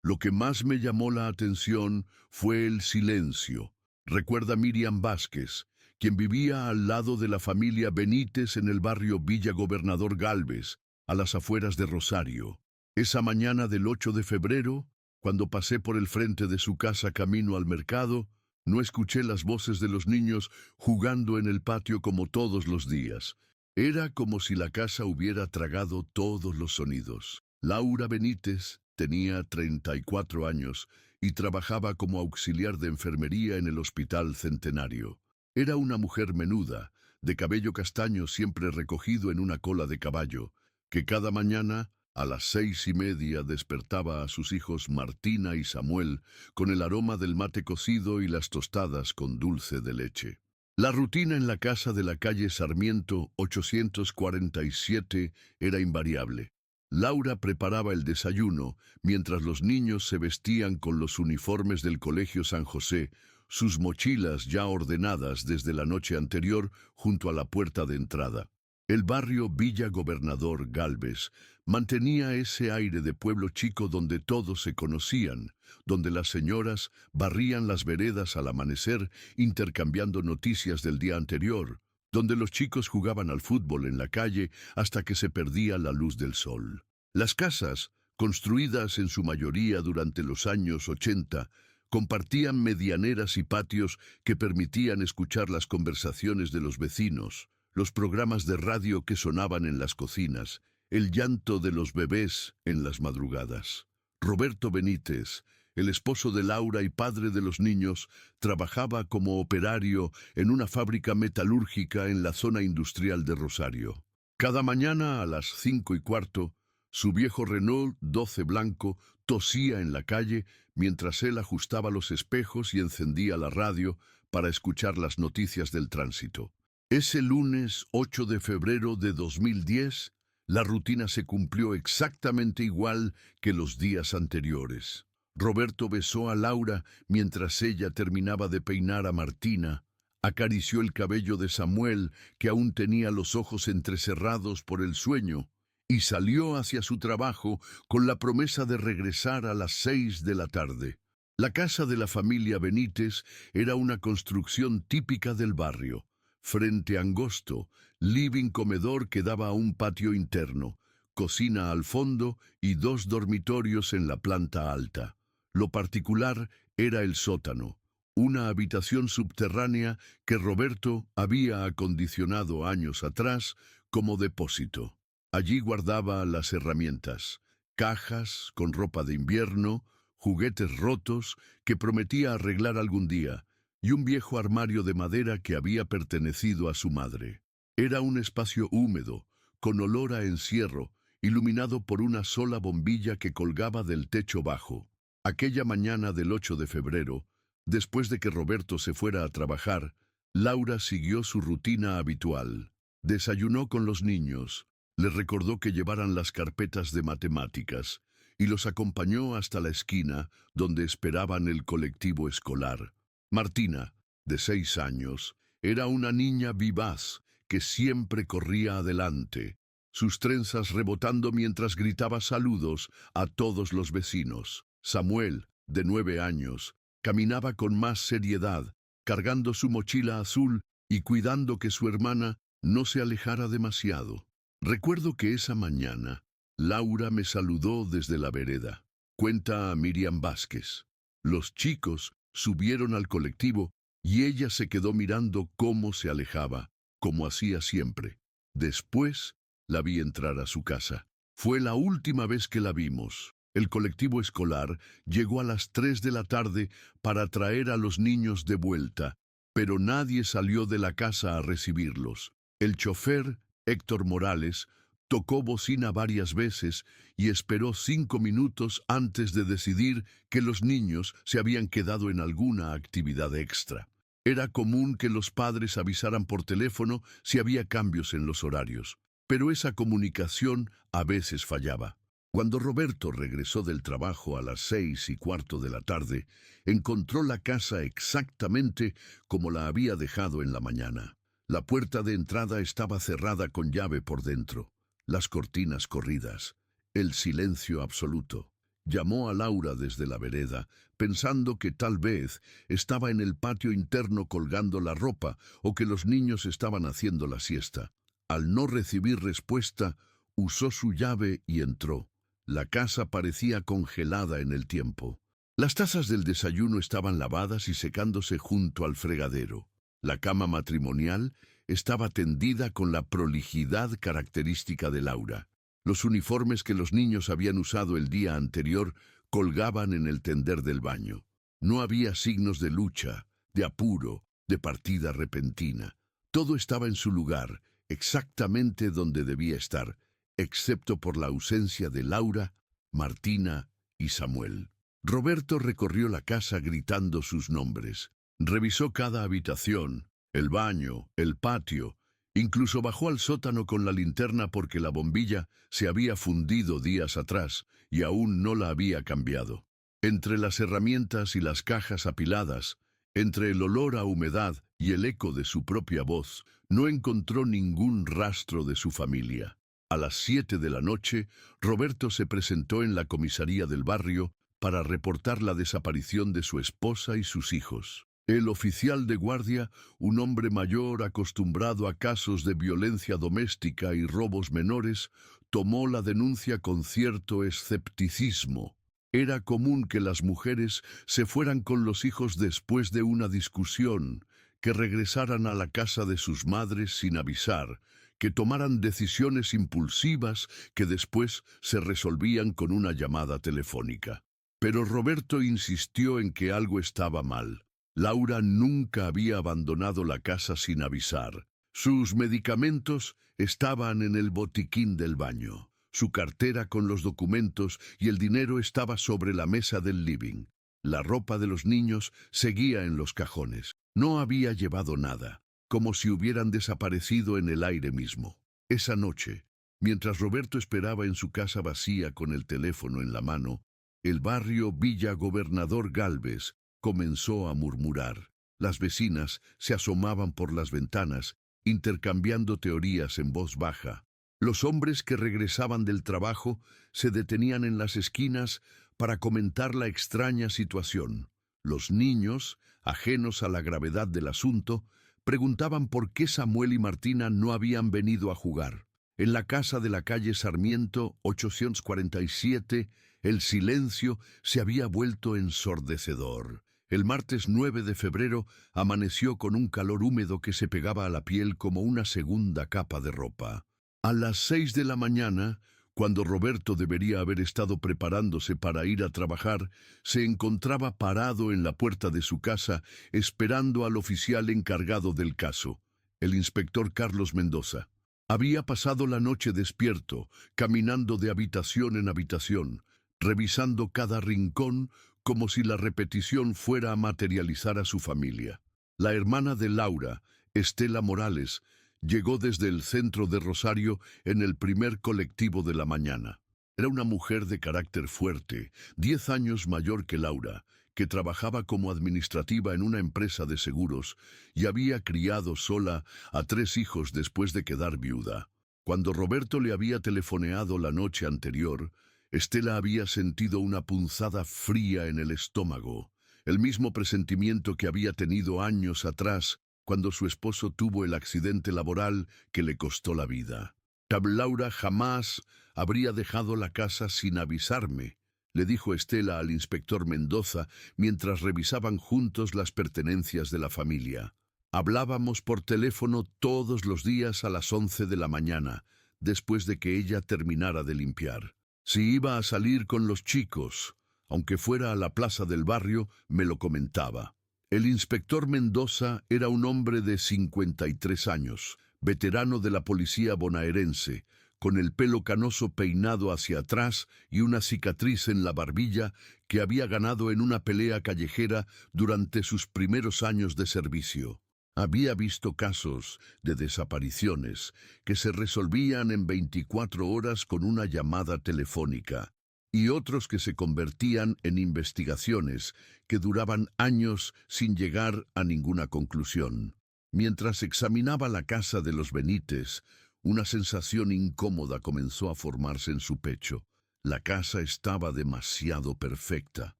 Lo que más me llamó la atención fue el silencio. Recuerda Miriam Vázquez, quien vivía al lado de la familia Benítez en el barrio Villa Gobernador Galvez, a las afueras de Rosario. Esa mañana del 8 de febrero, cuando pasé por el frente de su casa camino al mercado, no escuché las voces de los niños jugando en el patio como todos los días. Era como si la casa hubiera tragado todos los sonidos. Laura Benítez tenía 34 años y trabajaba como auxiliar de enfermería en el Hospital Centenario. Era una mujer menuda, de cabello castaño siempre recogido en una cola de caballo, que cada mañana, a las 6:30, despertaba a sus hijos Martina y Samuel con el aroma del mate cocido y las tostadas con dulce de leche. La rutina en la casa de la calle Sarmiento 847 era invariable. Laura preparaba el desayuno, mientras los niños se vestían con los uniformes del Colegio San José, sus mochilas ya ordenadas desde la noche anterior junto a la puerta de entrada. El barrio Villa Gobernador Galvez mantenía ese aire de pueblo chico donde todos se conocían, donde las señoras barrían las veredas al amanecer intercambiando noticias del día anterior, donde los chicos jugaban al fútbol en la calle hasta que se perdía la luz del sol. Las casas, construidas en su mayoría durante los años 80, compartían medianeras y patios que permitían escuchar las conversaciones de los vecinos, los programas de radio que sonaban en las cocinas, el llanto de los bebés en las madrugadas. Roberto Benítez, el esposo de Laura y padre de los niños, trabajaba como operario en una fábrica metalúrgica en la zona industrial de Rosario. Cada mañana a las 5:15, su viejo Renault 12 blanco tosía en la calle mientras él ajustaba los espejos y encendía la radio para escuchar las noticias del tránsito. Ese lunes 8 de febrero de 2010, la rutina se cumplió exactamente igual que los días anteriores. Roberto besó a Laura mientras ella terminaba de peinar a Martina, acarició el cabello de Samuel, que aún tenía los ojos entrecerrados por el sueño, y salió hacia su trabajo con la promesa de regresar a las 6 de la tarde. La casa de la familia Benítez era una construcción típica del barrio. Frente angosto, living comedor que daba a un patio interno, cocina al fondo y 2 dormitorios en la planta alta. Lo particular era el sótano, una habitación subterránea que Roberto había acondicionado años atrás como depósito. Allí guardaba las herramientas, cajas con ropa de invierno, juguetes rotos que prometía arreglar algún día, y un viejo armario de madera que había pertenecido a su madre. Era un espacio húmedo, con olor a encierro, iluminado por una sola bombilla que colgaba del techo bajo. Aquella mañana del 8 de febrero, después de que Roberto se fuera a trabajar, Laura siguió su rutina habitual. Desayunó con los niños, les recordó que llevaran las carpetas de matemáticas y los acompañó hasta la esquina donde esperaban el colectivo escolar. Martina, de 6 años, era una niña vivaz que siempre corría adelante, sus trenzas rebotando mientras gritaba saludos a todos los vecinos. Samuel, de 9 años, caminaba con más seriedad, cargando su mochila azul y cuidando que su hermana no se alejara demasiado. Recuerdo que esa mañana, Laura me saludó desde la vereda. Cuenta a Miriam Vázquez. Los chicos subieron al colectivo y ella se quedó mirando cómo se alejaba, como hacía siempre. Después la vi entrar a su casa. Fue la última vez que la vimos. El colectivo escolar llegó a las 3 de la tarde para traer a los niños de vuelta, pero nadie salió de la casa a recibirlos. El chofer, Héctor Morales, tocó bocina varias veces y esperó 5 minutos antes de decidir que los niños se habían quedado en alguna actividad extra. Era común que los padres avisaran por teléfono si había cambios en los horarios, pero esa comunicación a veces fallaba. Cuando Roberto regresó del trabajo a las 6:15 de la tarde, encontró la casa exactamente como la había dejado en la mañana. La puerta de entrada estaba cerrada con llave por dentro, las cortinas corridas, el silencio absoluto. Llamó a Laura desde la vereda, pensando que tal vez estaba en el patio interno colgando la ropa o que los niños estaban haciendo la siesta. Al no recibir respuesta, usó su llave y entró. La casa parecía congelada en el tiempo. Las tazas del desayuno estaban lavadas y secándose junto al fregadero. La cama matrimonial estaba tendida con la prolijidad característica de Laura. Los uniformes que los niños habían usado el día anterior colgaban en el tender del baño. No había signos de lucha, de apuro, de partida repentina. Todo estaba en su lugar, exactamente donde debía estar, excepto por la ausencia de Laura, Martina y Samuel. Roberto recorrió la casa gritando sus nombres. Revisó cada habitación, el baño, el patio. Incluso bajó al sótano con la linterna porque la bombilla se había fundido días atrás y aún no la había cambiado. Entre las herramientas y las cajas apiladas, entre el olor a humedad y el eco de su propia voz, no encontró ningún rastro de su familia. A las 7 de la noche, Roberto se presentó en la comisaría del barrio para reportar la desaparición de su esposa y sus hijos. El oficial de guardia, un hombre mayor acostumbrado a casos de violencia doméstica y robos menores, tomó la denuncia con cierto escepticismo. Era común que las mujeres se fueran con los hijos después de una discusión, que regresaran a la casa de sus madres sin avisar, que tomaran decisiones impulsivas que después se resolvían con una llamada telefónica. Pero Roberto insistió en que algo estaba mal. Laura nunca había abandonado la casa sin avisar. Sus medicamentos estaban en el botiquín del baño. Su cartera con los documentos y el dinero estaba sobre la mesa del living. La ropa de los niños seguía en los cajones. No había llevado nada, como si hubieran desaparecido en el aire mismo. Esa noche, mientras Roberto esperaba en su casa vacía con el teléfono en la mano, el barrio Villa Gobernador Galvez comenzó a murmurar. Las vecinas se asomaban por las ventanas, intercambiando teorías en voz baja. Los hombres que regresaban del trabajo se detenían en las esquinas para comentar la extraña situación. Los niños, ajenos a la gravedad del asunto, preguntaban por qué Samuel y Martina no habían venido a jugar. En la casa de la calle Sarmiento, 847, el silencio se había vuelto ensordecedor. El martes 9 de febrero amaneció con un calor húmedo que se pegaba a la piel como una segunda capa de ropa. A las 6 de la mañana, cuando Roberto debería haber estado preparándose para ir a trabajar, se encontraba parado en la puerta de su casa esperando al oficial encargado del caso, el inspector Carlos Mendoza. Había pasado la noche despierto, caminando de habitación en habitación, revisando cada rincón como si la repetición fuera a materializar a su familia. La hermana de Laura, Estela Morales, llegó desde el centro de Rosario en el primer colectivo de la mañana. Era una mujer de carácter fuerte, 10 años mayor que Laura, que trabajaba como administrativa en una empresa de seguros y había criado sola a 3 hijos después de quedar viuda. Cuando Roberto le había telefoneado la noche anterior, Estela había sentido una punzada fría en el estómago, el mismo presentimiento que había tenido años atrás cuando su esposo tuvo el accidente laboral que le costó la vida. Laura jamás habría dejado la casa sin avisarme, le dijo Estela al inspector Mendoza mientras revisaban juntos las pertenencias de la familia. Hablábamos por teléfono todos los días a las 11 de la mañana, después de que ella terminara de limpiar. Si iba a salir con los chicos, aunque fuera a la plaza del barrio, me lo comentaba. El inspector Mendoza era un hombre de 53 años, veterano de la policía bonaerense, con el pelo canoso peinado hacia atrás y una cicatriz en la barbilla que había ganado en una pelea callejera durante sus primeros años de servicio. Había visto casos de desapariciones que se resolvían en 24 horas con una llamada telefónica, y otros que se convertían en investigaciones que duraban años sin llegar a ninguna conclusión. Mientras examinaba la casa de los Benítez, una sensación incómoda comenzó a formarse en su pecho. La casa estaba demasiado perfecta.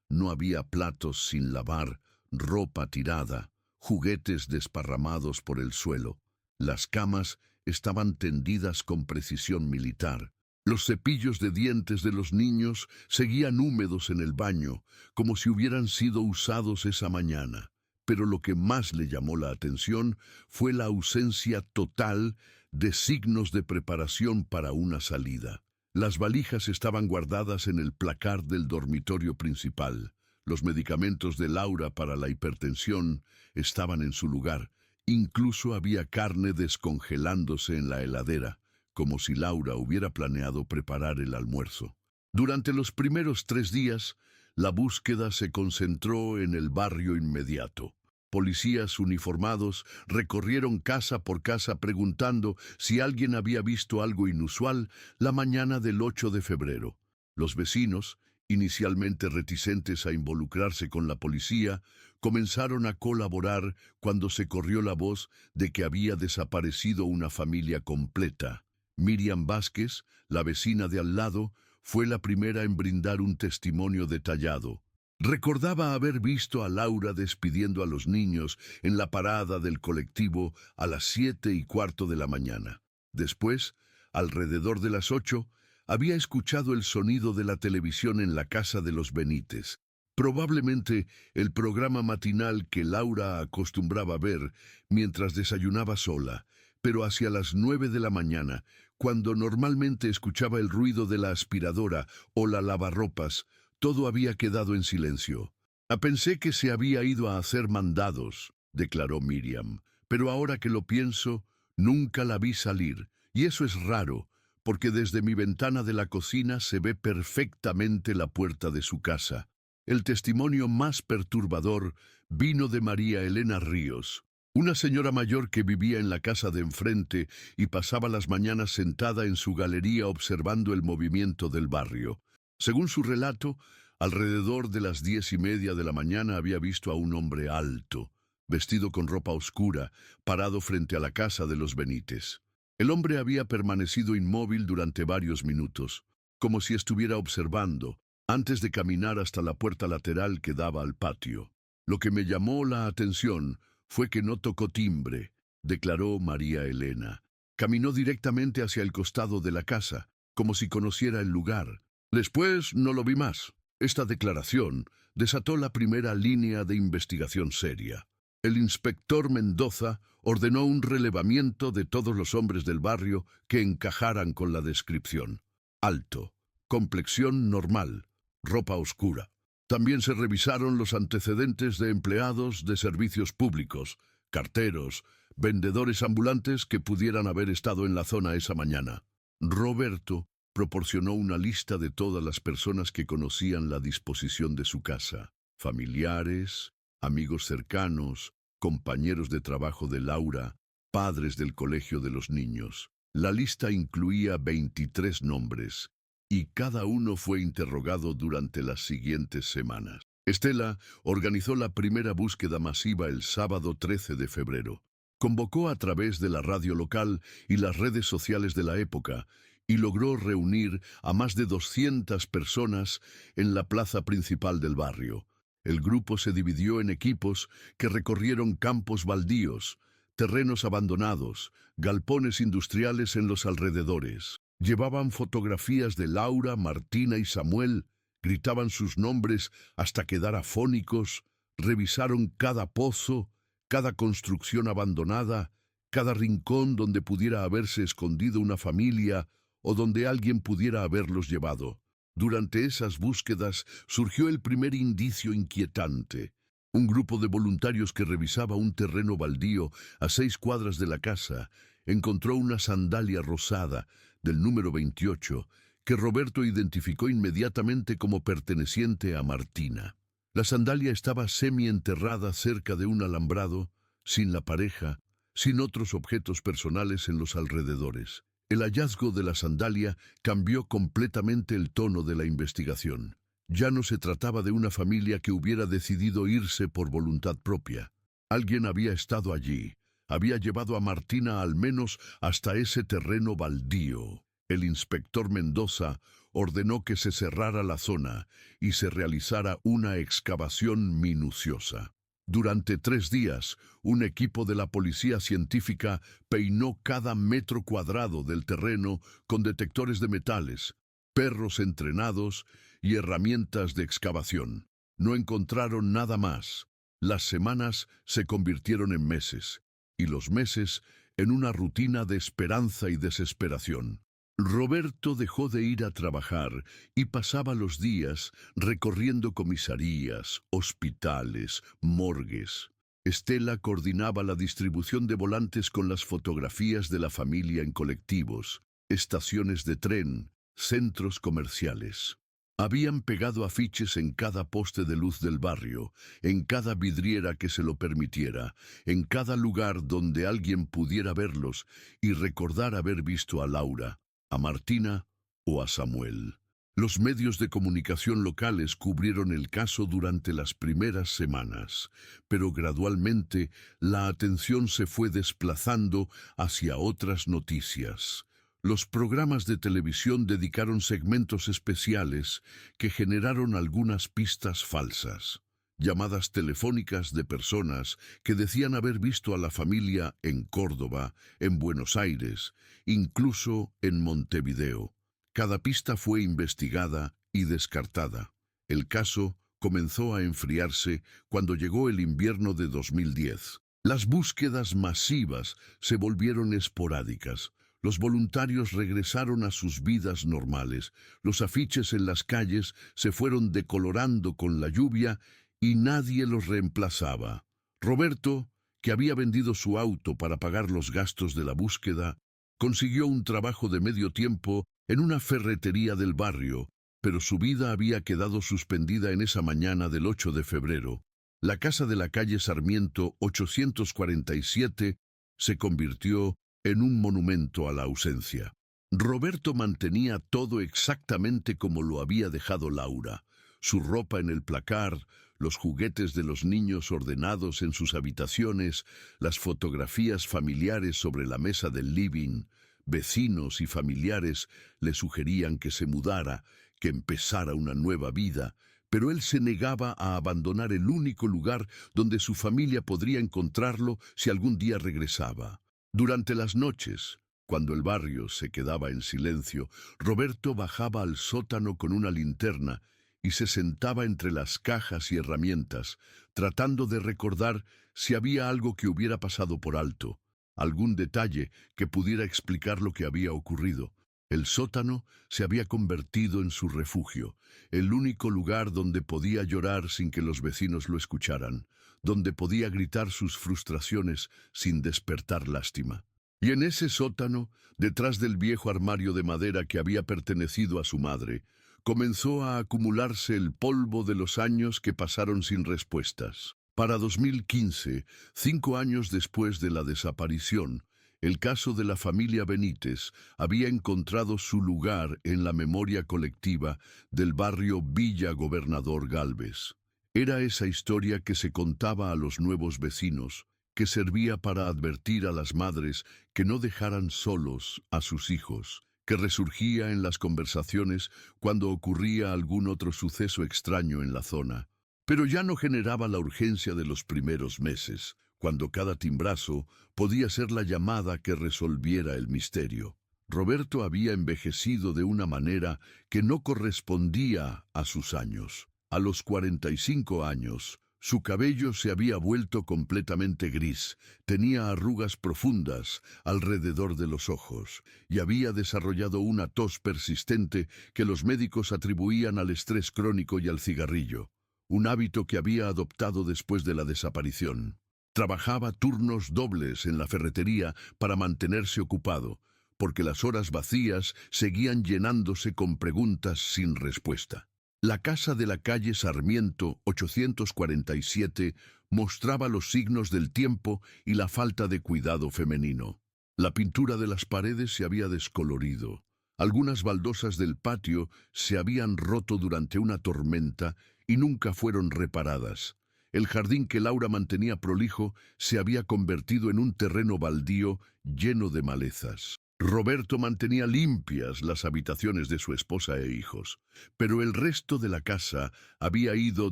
No había platos sin lavar, ropa tirada, juguetes desparramados por el suelo. Las camas estaban tendidas con precisión militar. Los cepillos de dientes de los niños seguían húmedos en el baño, como si hubieran sido usados esa mañana. Pero lo que más le llamó la atención fue la ausencia total de signos de preparación para una salida. Las valijas estaban guardadas en el placar del dormitorio principal. Los medicamentos de Laura para la hipertensión estaban en su lugar. Incluso había carne descongelándose en la heladera, como si Laura hubiera planeado preparar el almuerzo. Durante los primeros 3 días, la búsqueda se concentró en el barrio inmediato. Policías uniformados recorrieron casa por casa preguntando si alguien había visto algo inusual la mañana del 8 de febrero. Los vecinos, inicialmente reticentes a involucrarse con la policía, comenzaron a colaborar cuando se corrió la voz de que había desaparecido una familia completa. Miriam Vázquez, la vecina de al lado, fue la primera en brindar un testimonio detallado. Recordaba haber visto a Laura despidiendo a los niños en la parada del colectivo a las 7:15 de la mañana. Después, alrededor de las 8, había escuchado el sonido de la televisión en la casa de los Benítez. Probablemente el programa matinal que Laura acostumbraba ver mientras desayunaba sola, pero hacia las 9 de la mañana, cuando normalmente escuchaba el ruido de la aspiradora o la lavarropas, todo había quedado en silencio. Pensé que se había ido a hacer mandados, declaró Miriam, pero ahora que lo pienso, nunca la vi salir, y eso es raro, porque desde mi ventana de la cocina se ve perfectamente la puerta de su casa. El testimonio más perturbador vino de María Elena Ríos, una señora mayor que vivía en la casa de enfrente y pasaba las mañanas sentada en su galería observando el movimiento del barrio. Según su relato, alrededor de las 10:30 de la mañana había visto a un hombre alto, vestido con ropa oscura, parado frente a la casa de los Benítez. El hombre había permanecido inmóvil durante varios minutos, como si estuviera observando, antes de caminar hasta la puerta lateral que daba al patio. Lo que me llamó la atención fue que no tocó timbre, declaró María Elena. Caminó directamente hacia el costado de la casa, como si conociera el lugar. Después no lo vi más. Esta declaración desató la primera línea de investigación seria. El inspector Mendoza ordenó un relevamiento de todos los hombres del barrio que encajaran con la descripción. Alto, complexión normal, ropa oscura. También se revisaron los antecedentes de empleados de servicios públicos, carteros, vendedores ambulantes que pudieran haber estado en la zona esa mañana. Roberto proporcionó una lista de todas las personas que conocían la disposición de su casa, familiares, amigos cercanos, compañeros de trabajo de Laura, padres del colegio de los niños. La lista incluía 23 nombres, y cada uno fue interrogado durante las siguientes semanas. Estela organizó la primera búsqueda masiva el sábado 13 de febrero. Convocó a través de la radio local y las redes sociales de la época, y logró reunir a más de 200 personas en la plaza principal del barrio. El grupo se dividió en equipos que recorrieron campos baldíos, terrenos abandonados, galpones industriales en los alrededores. Llevaban fotografías de Laura, Martina y Samuel, gritaban sus nombres hasta quedar afónicos, revisaron cada pozo, cada construcción abandonada, cada rincón donde pudiera haberse escondido una familia o donde alguien pudiera haberlos llevado. Durante esas búsquedas surgió el primer indicio inquietante. Un grupo de voluntarios que revisaba un terreno baldío a 6 cuadras de la casa encontró una sandalia rosada del número 28 que Roberto identificó inmediatamente como perteneciente a Martina. La sandalia estaba semienterrada cerca de un alambrado, sin la pareja, sin otros objetos personales en los alrededores. El hallazgo de la sandalia cambió completamente el tono de la investigación. Ya no se trataba de una familia que hubiera decidido irse por voluntad propia. Alguien había estado allí, había llevado a Martina al menos hasta ese terreno baldío. El inspector Mendoza ordenó que se cerrara la zona y se realizara una excavación minuciosa. Durante 3 días, un equipo de la policía científica peinó cada metro cuadrado del terreno con detectores de metales, perros entrenados y herramientas de excavación. No encontraron nada más. Las semanas se convirtieron en meses, y los meses en una rutina de esperanza y desesperación. Roberto dejó de ir a trabajar y pasaba los días recorriendo comisarías, hospitales, morgues. Estela coordinaba la distribución de volantes con las fotografías de la familia en colectivos, estaciones de tren, centros comerciales. Habían pegado afiches en cada poste de luz del barrio, en cada vidriera que se lo permitiera, en cada lugar donde alguien pudiera verlos y recordar haber visto a Laura, a Martina o a Samuel. Los medios de comunicación locales cubrieron el caso durante las primeras semanas, pero gradualmente la atención se fue desplazando hacia otras noticias. Los programas de televisión dedicaron segmentos especiales que generaron algunas pistas falsas. Llamadas telefónicas de personas que decían haber visto a la familia en Córdoba, en Buenos Aires, incluso en Montevideo. Cada pista fue investigada y descartada. El caso comenzó a enfriarse cuando llegó el invierno de 2010. Las búsquedas masivas se volvieron esporádicas. Los voluntarios regresaron a sus vidas normales. Los afiches en las calles se fueron decolorando con la lluvia y nadie los reemplazaba. Roberto, que había vendido su auto para pagar los gastos de la búsqueda, consiguió un trabajo de medio tiempo en una ferretería del barrio, pero su vida había quedado suspendida en esa mañana del 8 de febrero. La casa de la calle Sarmiento 847 se convirtió en un monumento a la ausencia. Roberto mantenía todo exactamente como lo había dejado Laura. Su ropa en el placar, los juguetes de los niños ordenados en sus habitaciones, las fotografías familiares sobre la mesa del living. Vecinos y familiares le sugerían que se mudara, que empezara una nueva vida, pero él se negaba a abandonar el único lugar donde su familia podría encontrarlo si algún día regresaba. Durante las noches, cuando el barrio se quedaba en silencio, Roberto bajaba al sótano con una linterna y se sentaba entre las cajas y herramientas, tratando de recordar si había algo que hubiera pasado por alto, algún detalle que pudiera explicar lo que había ocurrido. El sótano se había convertido en su refugio, el único lugar donde podía llorar sin que los vecinos lo escucharan, donde podía gritar sus frustraciones sin despertar lástima. Y en ese sótano, detrás del viejo armario de madera que había pertenecido a su madre, comenzó a acumularse el polvo de los años que pasaron sin respuestas. Para 2015, 5 años después de la desaparición, el caso de la familia Benítez había encontrado su lugar en la memoria colectiva del barrio Villa Gobernador Galvez. Era esa historia que se contaba a los nuevos vecinos, que servía para advertir a las madres que no dejaran solos a sus hijos, que resurgía en las conversaciones cuando ocurría algún otro suceso extraño en la zona. Pero ya no generaba la urgencia de los primeros meses, cuando cada timbrazo podía ser la llamada que resolviera el misterio. Roberto había envejecido de una manera que no correspondía a sus años. A los 45 años, su cabello se había vuelto completamente gris, tenía arrugas profundas alrededor de los ojos y había desarrollado una tos persistente que los médicos atribuían al estrés crónico y al cigarrillo, un hábito que había adoptado después de la desaparición. Trabajaba turnos dobles en la ferretería para mantenerse ocupado, porque las horas vacías seguían llenándose con preguntas sin respuesta. La casa de la calle Sarmiento 847 mostraba los signos del tiempo y la falta de cuidado femenino. La pintura de las paredes se había descolorido. Algunas baldosas del patio se habían roto durante una tormenta y nunca fueron reparadas. El jardín que Laura mantenía prolijo se había convertido en un terreno baldío lleno de malezas. Roberto mantenía limpias las habitaciones de su esposa e hijos, pero el resto de la casa había ido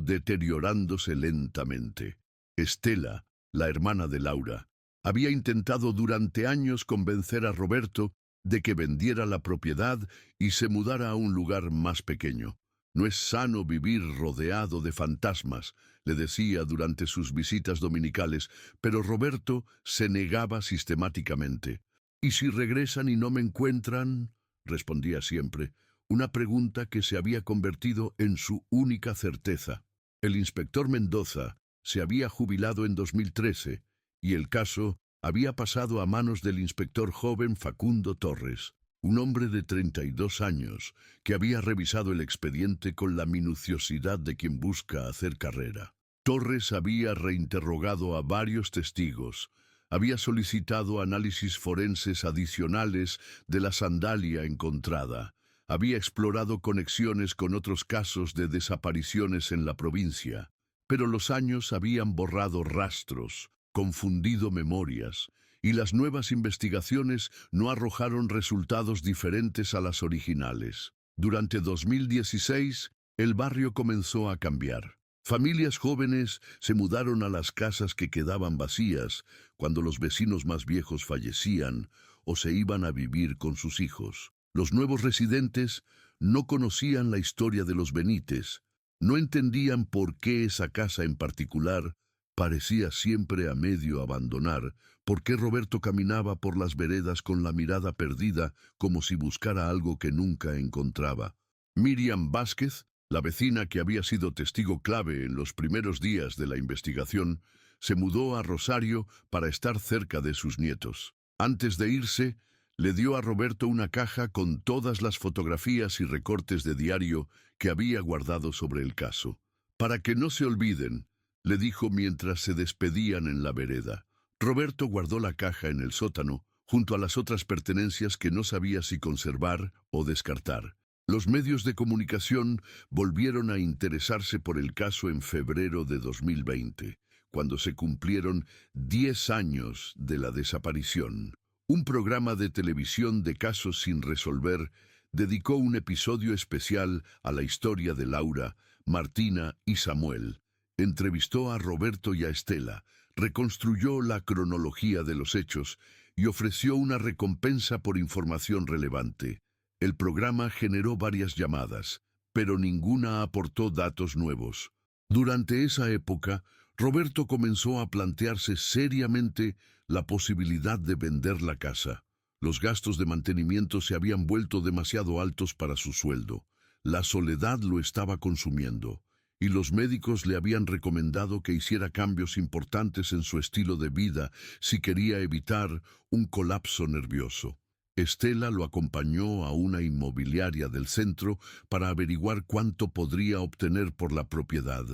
deteriorándose lentamente. Estela, la hermana de Laura, había intentado durante años convencer a Roberto de que vendiera la propiedad y se mudara a un lugar más pequeño. No es sano vivir rodeado de fantasmas, le decía durante sus visitas dominicales, pero Roberto se negaba sistemáticamente. ¿Y si regresan y no me encuentran? Respondía siempre, una pregunta que se había convertido en su única certeza. El inspector Mendoza se había jubilado en 2013 y el caso había pasado a manos del inspector joven Facundo Torres, un hombre de 32 años que había revisado el expediente con la minuciosidad de quien busca hacer carrera. Torres había reinterrogado a varios testigos, había solicitado análisis forenses adicionales de la sandalia encontrada, había explorado conexiones con otros casos de desapariciones en la provincia, pero los años habían borrado rastros, confundido memorias, y las nuevas investigaciones no arrojaron resultados diferentes a las originales. Durante 2016, el barrio comenzó a cambiar. Familias jóvenes se mudaron a las casas que quedaban vacías cuando los vecinos más viejos fallecían o se iban a vivir con sus hijos. Los nuevos residentes no conocían la historia de los Benítez, no entendían por qué esa casa en particular parecía siempre a medio abandonar, por qué Roberto caminaba por las veredas con la mirada perdida como si buscara algo que nunca encontraba. Miriam Vázquez, la vecina que había sido testigo clave en los primeros días de la investigación, se mudó a Rosario para estar cerca de sus nietos. Antes de irse, le dio a Roberto una caja con todas las fotografías y recortes de diario que había guardado sobre el caso. Para que no se olviden, le dijo mientras se despedían en la vereda. Roberto guardó la caja en el sótano, junto a las otras pertenencias que no sabía si conservar o descartar. Los medios de comunicación volvieron a interesarse por el caso en febrero de 2020, cuando se cumplieron 10 años de la desaparición. Un programa de televisión de casos sin resolver dedicó un episodio especial a la historia de Laura, Martina y Samuel. Entrevistó a Roberto y a Estela, reconstruyó la cronología de los hechos y ofreció una recompensa por información relevante. El programa generó varias llamadas, pero ninguna aportó datos nuevos. Durante esa época, Roberto comenzó a plantearse seriamente la posibilidad de vender la casa. Los gastos de mantenimiento se habían vuelto demasiado altos para su sueldo. La soledad lo estaba consumiendo, y los médicos le habían recomendado que hiciera cambios importantes en su estilo de vida si quería evitar un colapso nervioso. Estela lo acompañó a una inmobiliaria del centro para averiguar cuánto podría obtener por la propiedad.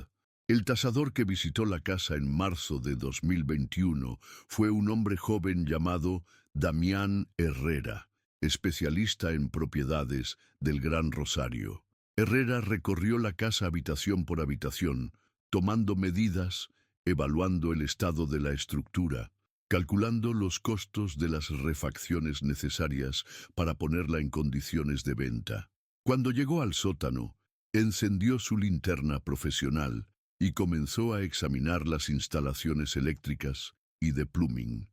El tasador que visitó la casa en marzo de 2021 fue un hombre joven llamado Damián Herrera, especialista en propiedades del Gran Rosario. Herrera recorrió la casa habitación por habitación, tomando medidas, evaluando el estado de la estructura, calculando los costos de las refacciones necesarias para ponerla en condiciones de venta. Cuando llegó al sótano, encendió su linterna profesional y comenzó a examinar las instalaciones eléctricas y de plumbing.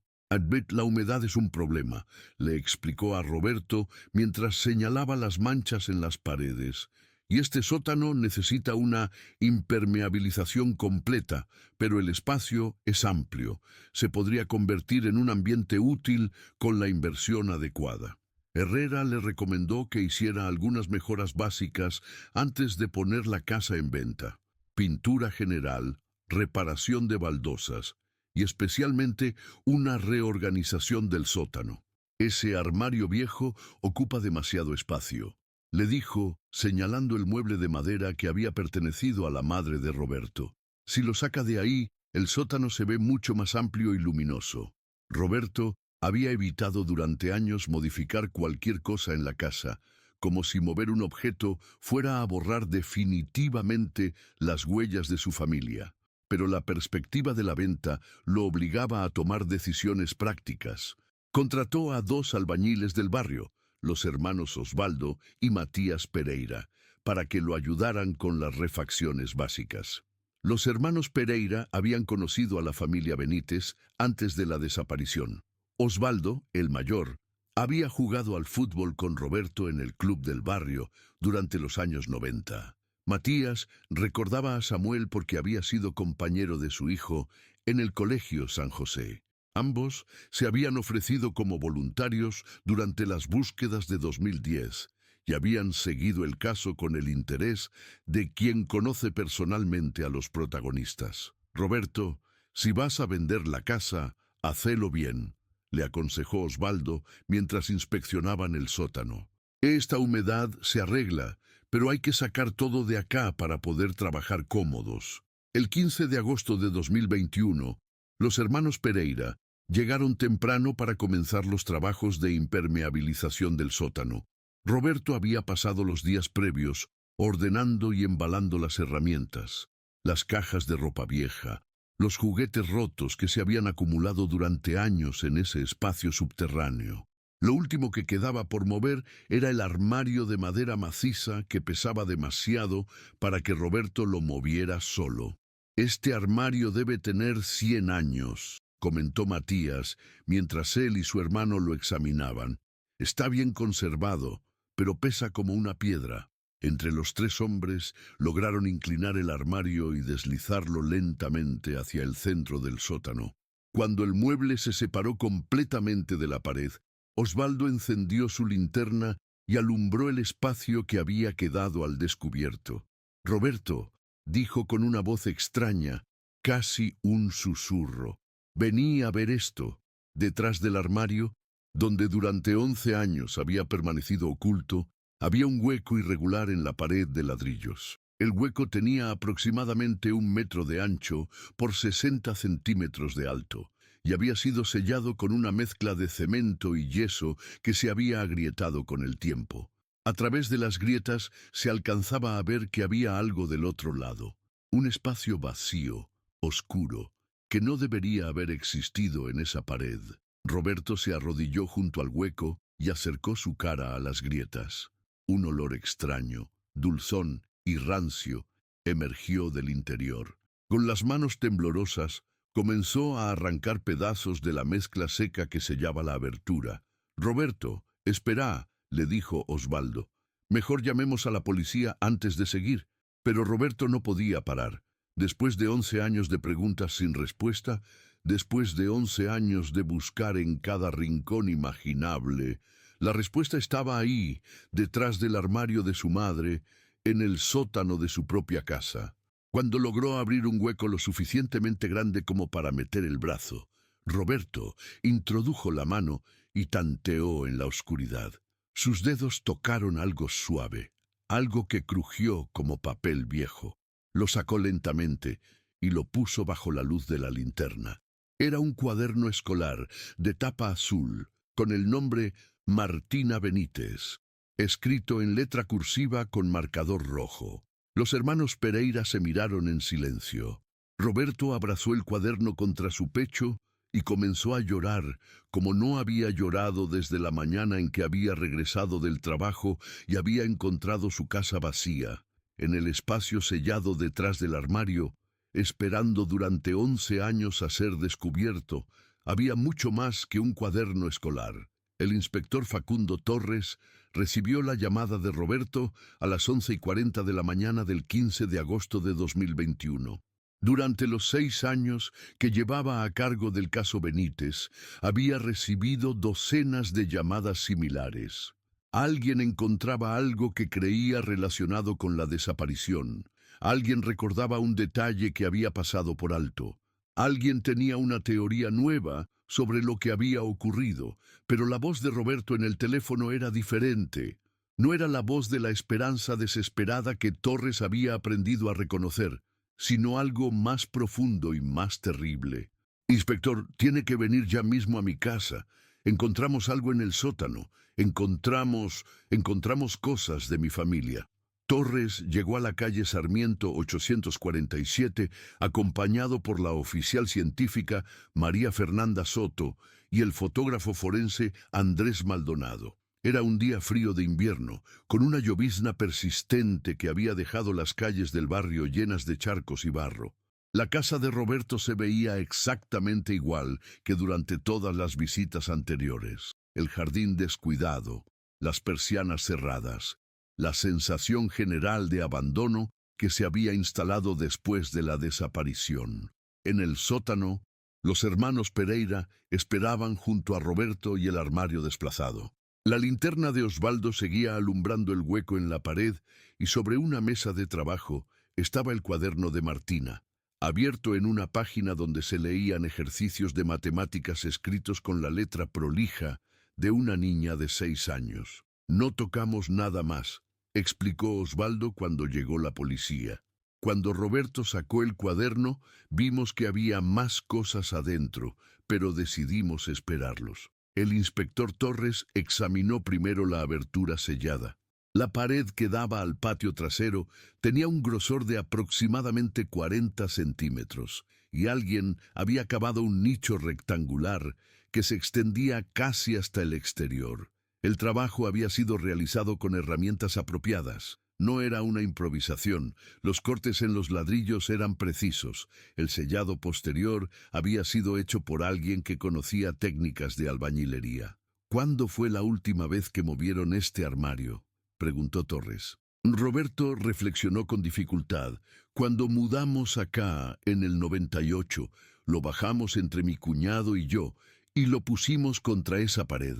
La humedad es un problema, le explicó a Roberto mientras señalaba las manchas en las paredes. Y este sótano necesita una impermeabilización completa, pero el espacio es amplio. Se podría convertir en un ambiente útil con la inversión adecuada. Herrera le recomendó que hiciera algunas mejoras básicas antes de poner la casa en venta. Pintura general, reparación de baldosas y especialmente una reorganización del sótano. Ese armario viejo ocupa demasiado espacio, le dijo, señalando el mueble de madera que había pertenecido a la madre de Roberto. Si lo saca de ahí, el sótano se ve mucho más amplio y luminoso. Roberto había evitado durante años modificar cualquier cosa en la casa, como si mover un objeto fuera a borrar definitivamente las huellas de su familia. Pero la perspectiva de la venta lo obligaba a tomar decisiones prácticas. Contrató a dos albañiles del barrio, los hermanos Osvaldo y Matías Pereira, para que lo ayudaran con las refacciones básicas. Los hermanos Pereira habían conocido a la familia Benítez antes de la desaparición. Osvaldo, el mayor, había jugado al fútbol con Roberto en el club del barrio durante los años 90. Matías recordaba a Samuel porque había sido compañero de su hijo en el Colegio San José. Ambos se habían ofrecido como voluntarios durante las búsquedas de 2010 y habían seguido el caso con el interés de quien conoce personalmente a los protagonistas. Roberto, si vas a vender la casa, hacelo bien, le aconsejó Osvaldo mientras inspeccionaban el sótano. Esta humedad se arregla, pero hay que sacar todo de acá para poder trabajar cómodos. El 15 de agosto de 2021, los hermanos Pereira llegaron temprano para comenzar los trabajos de impermeabilización del sótano. Roberto había pasado los días previos ordenando y embalando las herramientas, las cajas de ropa vieja, los juguetes rotos que se habían acumulado durante años en ese espacio subterráneo. Lo último que quedaba por mover era el armario de madera maciza que pesaba demasiado para que Roberto lo moviera solo. Este armario debe tener 100 años, comentó Matías mientras él y su hermano lo examinaban. Está bien conservado, pero pesa como una piedra. Entre los tres hombres lograron inclinar el armario y deslizarlo lentamente hacia el centro del sótano. Cuando el mueble se separó completamente de la pared, Osvaldo encendió su linterna y alumbró el espacio que había quedado al descubierto. Roberto, dijo con una voz extraña, casi un susurro. Vení a ver esto. Detrás del armario, donde durante 11 años había permanecido oculto, había un hueco irregular en la pared de ladrillos. El hueco tenía aproximadamente 1 metro de ancho por 60 centímetros de alto, y había sido sellado con una mezcla de cemento y yeso que se había agrietado con el tiempo. A través de las grietas se alcanzaba a ver que había algo del otro lado, un espacio vacío, oscuro, que no debería haber existido en esa pared. Roberto se arrodilló junto al hueco y acercó su cara a las grietas. Un olor extraño, dulzón y rancio emergió del interior. Con las manos temblorosas, comenzó a arrancar pedazos de la mezcla seca que sellaba la abertura. «Roberto, espera», le dijo Osvaldo. «Mejor llamemos a la policía antes de seguir». Pero Roberto no podía parar. Después de 11 años de preguntas sin respuesta, después de 11 años de buscar en cada rincón imaginable, la respuesta estaba ahí, detrás del armario de su madre, en el sótano de su propia casa. Cuando logró abrir un hueco lo suficientemente grande como para meter el brazo, Roberto introdujo la mano y tanteó en la oscuridad. Sus dedos tocaron algo suave, algo que crujió como papel viejo. Lo sacó lentamente y lo puso bajo la luz de la linterna. Era un cuaderno escolar de tapa azul, con el nombre Martina Benítez, escrito en letra cursiva con marcador rojo. Los hermanos Pereira se miraron en silencio. Roberto abrazó el cuaderno contra su pecho y comenzó a llorar, como no había llorado desde la mañana en que había regresado del trabajo y había encontrado su casa vacía, en el espacio sellado detrás del armario, esperando durante 11 años a ser descubierto. Había mucho más que un cuaderno escolar. El inspector Facundo Torres recibió la llamada de Roberto a las 11:40 de la mañana del 15 de agosto de 2021. Durante los 6 años que llevaba a cargo del caso Benítez, había recibido docenas de llamadas similares. Alguien encontraba algo que creía relacionado con la desaparición. Alguien recordaba un detalle que había pasado por alto. Alguien tenía una teoría nueva sobre lo que había ocurrido, pero la voz de Roberto en el teléfono era diferente. No era la voz de la esperanza desesperada que Torres había aprendido a reconocer, sino algo más profundo y más terrible. «Inspector, tiene que venir ya mismo a mi casa. Encontramos algo en el sótano. Encontramos cosas de mi familia». Torres llegó a la calle Sarmiento 847 acompañado por la oficial científica María Fernanda Soto y el fotógrafo forense Andrés Maldonado. Era un día frío de invierno, con una llovizna persistente que había dejado las calles del barrio llenas de charcos y barro. La casa de Roberto se veía exactamente igual que durante todas las visitas anteriores. El jardín descuidado, las persianas cerradas, la sensación general de abandono que se había instalado después de la desaparición. En el sótano, los hermanos Pereira esperaban junto a Roberto y el armario desplazado. La linterna de Osvaldo seguía alumbrando el hueco en la pared y sobre una mesa de trabajo estaba el cuaderno de Martina, abierto en una página donde se leían ejercicios de matemáticas escritos con la letra prolija de una niña de 6 años. No tocamos nada más, explicó Osvaldo cuando llegó la policía. Cuando Roberto sacó el cuaderno, vimos que había más cosas adentro, pero decidimos esperarlos. El inspector Torres examinó primero la abertura sellada. La pared que daba al patio trasero tenía un grosor de aproximadamente 40 centímetros, y alguien había cavado un nicho rectangular que se extendía casi hasta el exterior. El trabajo había sido realizado con herramientas apropiadas. No era una improvisación, los cortes en los ladrillos eran precisos, el sellado posterior había sido hecho por alguien que conocía técnicas de albañilería. ¿Cuándo fue la última vez que movieron este armario?, preguntó Torres. Roberto reflexionó con dificultad. Cuando mudamos acá, en el 98, lo bajamos entre mi cuñado y yo, y lo pusimos contra esa pared.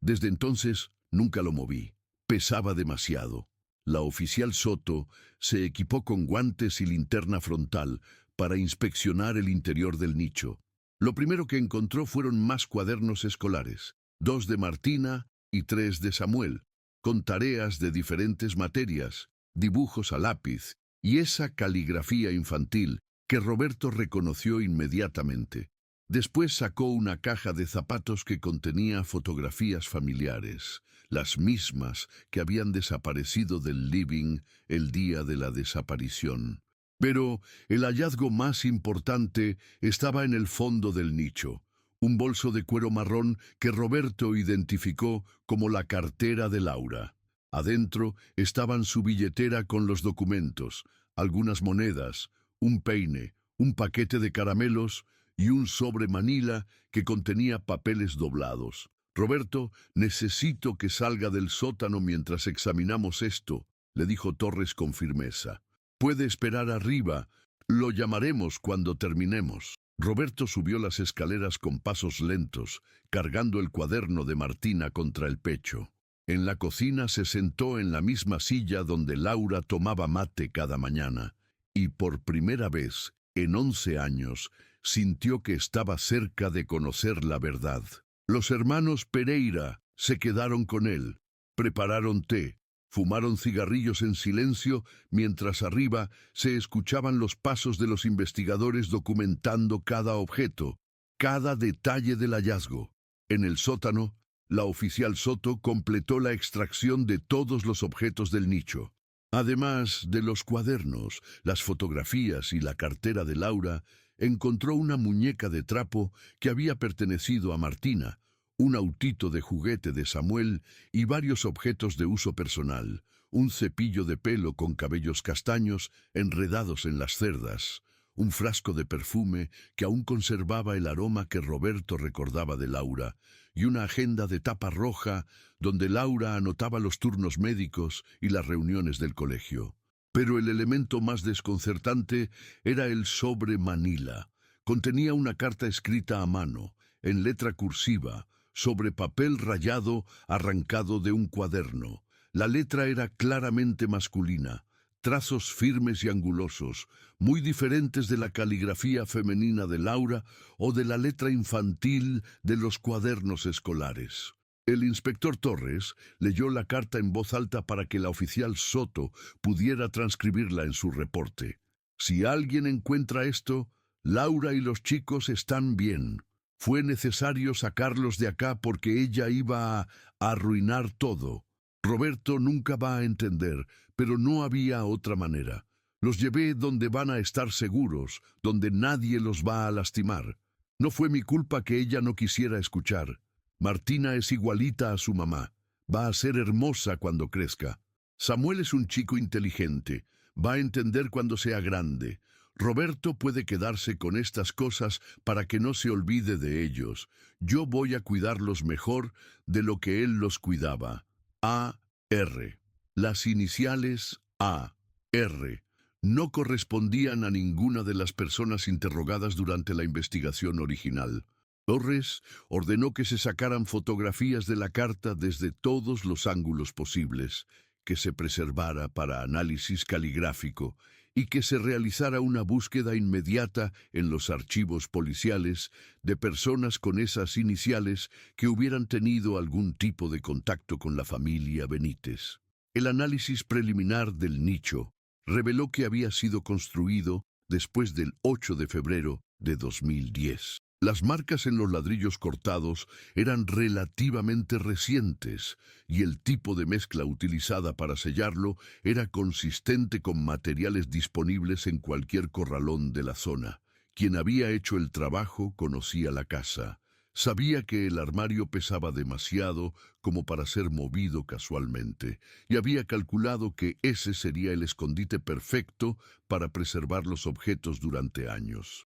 Desde entonces, nunca lo moví. Pesaba demasiado. La oficial Soto se equipó con guantes y linterna frontal para inspeccionar el interior del nicho. Lo primero que encontró fueron más cuadernos escolares, 2 de Martina y 3 de Samuel, con tareas de diferentes materias, dibujos a lápiz y esa caligrafía infantil que Roberto reconoció inmediatamente. Después sacó una caja de zapatos que contenía fotografías familiares, las mismas que habían desaparecido del living el día de la desaparición. Pero el hallazgo más importante estaba en el fondo del nicho, un bolso de cuero marrón que Roberto identificó como la cartera de Laura. Adentro estaban su billetera con los documentos, algunas monedas, un peine, un paquete de caramelos y un sobre manila que contenía papeles doblados. Roberto, necesito que salga del sótano mientras examinamos esto, le dijo Torres con firmeza. Puede esperar arriba, lo llamaremos cuando terminemos. Roberto subió las escaleras con pasos lentos, cargando el cuaderno de Martina contra el pecho. En la cocina se sentó en la misma silla donde Laura tomaba mate cada mañana, y por primera vez, en 11 años, sintió que estaba cerca de conocer la verdad. Los hermanos Pereira se quedaron con él, prepararon té, fumaron cigarrillos en silencio mientras arriba se escuchaban los pasos de los investigadores documentando cada objeto, cada detalle del hallazgo. En el sótano, la oficial Soto completó la extracción de todos los objetos del nicho. Además de los cuadernos, las fotografías y la cartera de Laura, encontró una muñeca de trapo que había pertenecido a Martina, un autito de juguete de Samuel y varios objetos de uso personal, un cepillo de pelo con cabellos castaños enredados en las cerdas, un frasco de perfume que aún conservaba el aroma que Roberto recordaba de Laura, y una agenda de tapa roja donde Laura anotaba los turnos médicos y las reuniones del colegio. Pero el elemento más desconcertante era el sobre manila. Contenía una carta escrita a mano, en letra cursiva, sobre papel rayado arrancado de un cuaderno. La letra era claramente masculina, trazos firmes y angulosos, muy diferentes de la caligrafía femenina de Laura o de la letra infantil de los cuadernos escolares. El inspector Torres leyó la carta en voz alta para que la oficial Soto pudiera transcribirla en su reporte. Si alguien encuentra esto, Laura y los chicos están bien. Fue necesario sacarlos de acá porque ella iba a arruinar todo. Roberto nunca va a entender, pero no había otra manera. Los llevé donde van a estar seguros, donde nadie los va a lastimar. No fue mi culpa que ella no quisiera escuchar. Martina es igualita a su mamá. Va a ser hermosa cuando crezca. Samuel es un chico inteligente. Va a entender cuando sea grande. Roberto puede quedarse con estas cosas para que no se olvide de ellos. Yo voy a cuidarlos mejor de lo que él los cuidaba. A.R. Las iniciales A.R. no correspondían a ninguna de las personas interrogadas durante la investigación original. Torres ordenó que se sacaran fotografías de la carta desde todos los ángulos posibles, que se preservara para análisis caligráfico y que se realizara una búsqueda inmediata en los archivos policiales de personas con esas iniciales que hubieran tenido algún tipo de contacto con la familia Benítez. El análisis preliminar del nicho reveló que había sido construido después del 8 de febrero de 2010. Las marcas en los ladrillos cortados eran relativamente recientes y el tipo de mezcla utilizada para sellarlo era consistente con materiales disponibles en cualquier corralón de la zona. Quien había hecho el trabajo conocía la casa. Sabía que el armario pesaba demasiado como para ser movido casualmente y había calculado que ese sería el escondite perfecto para preservar los objetos durante años.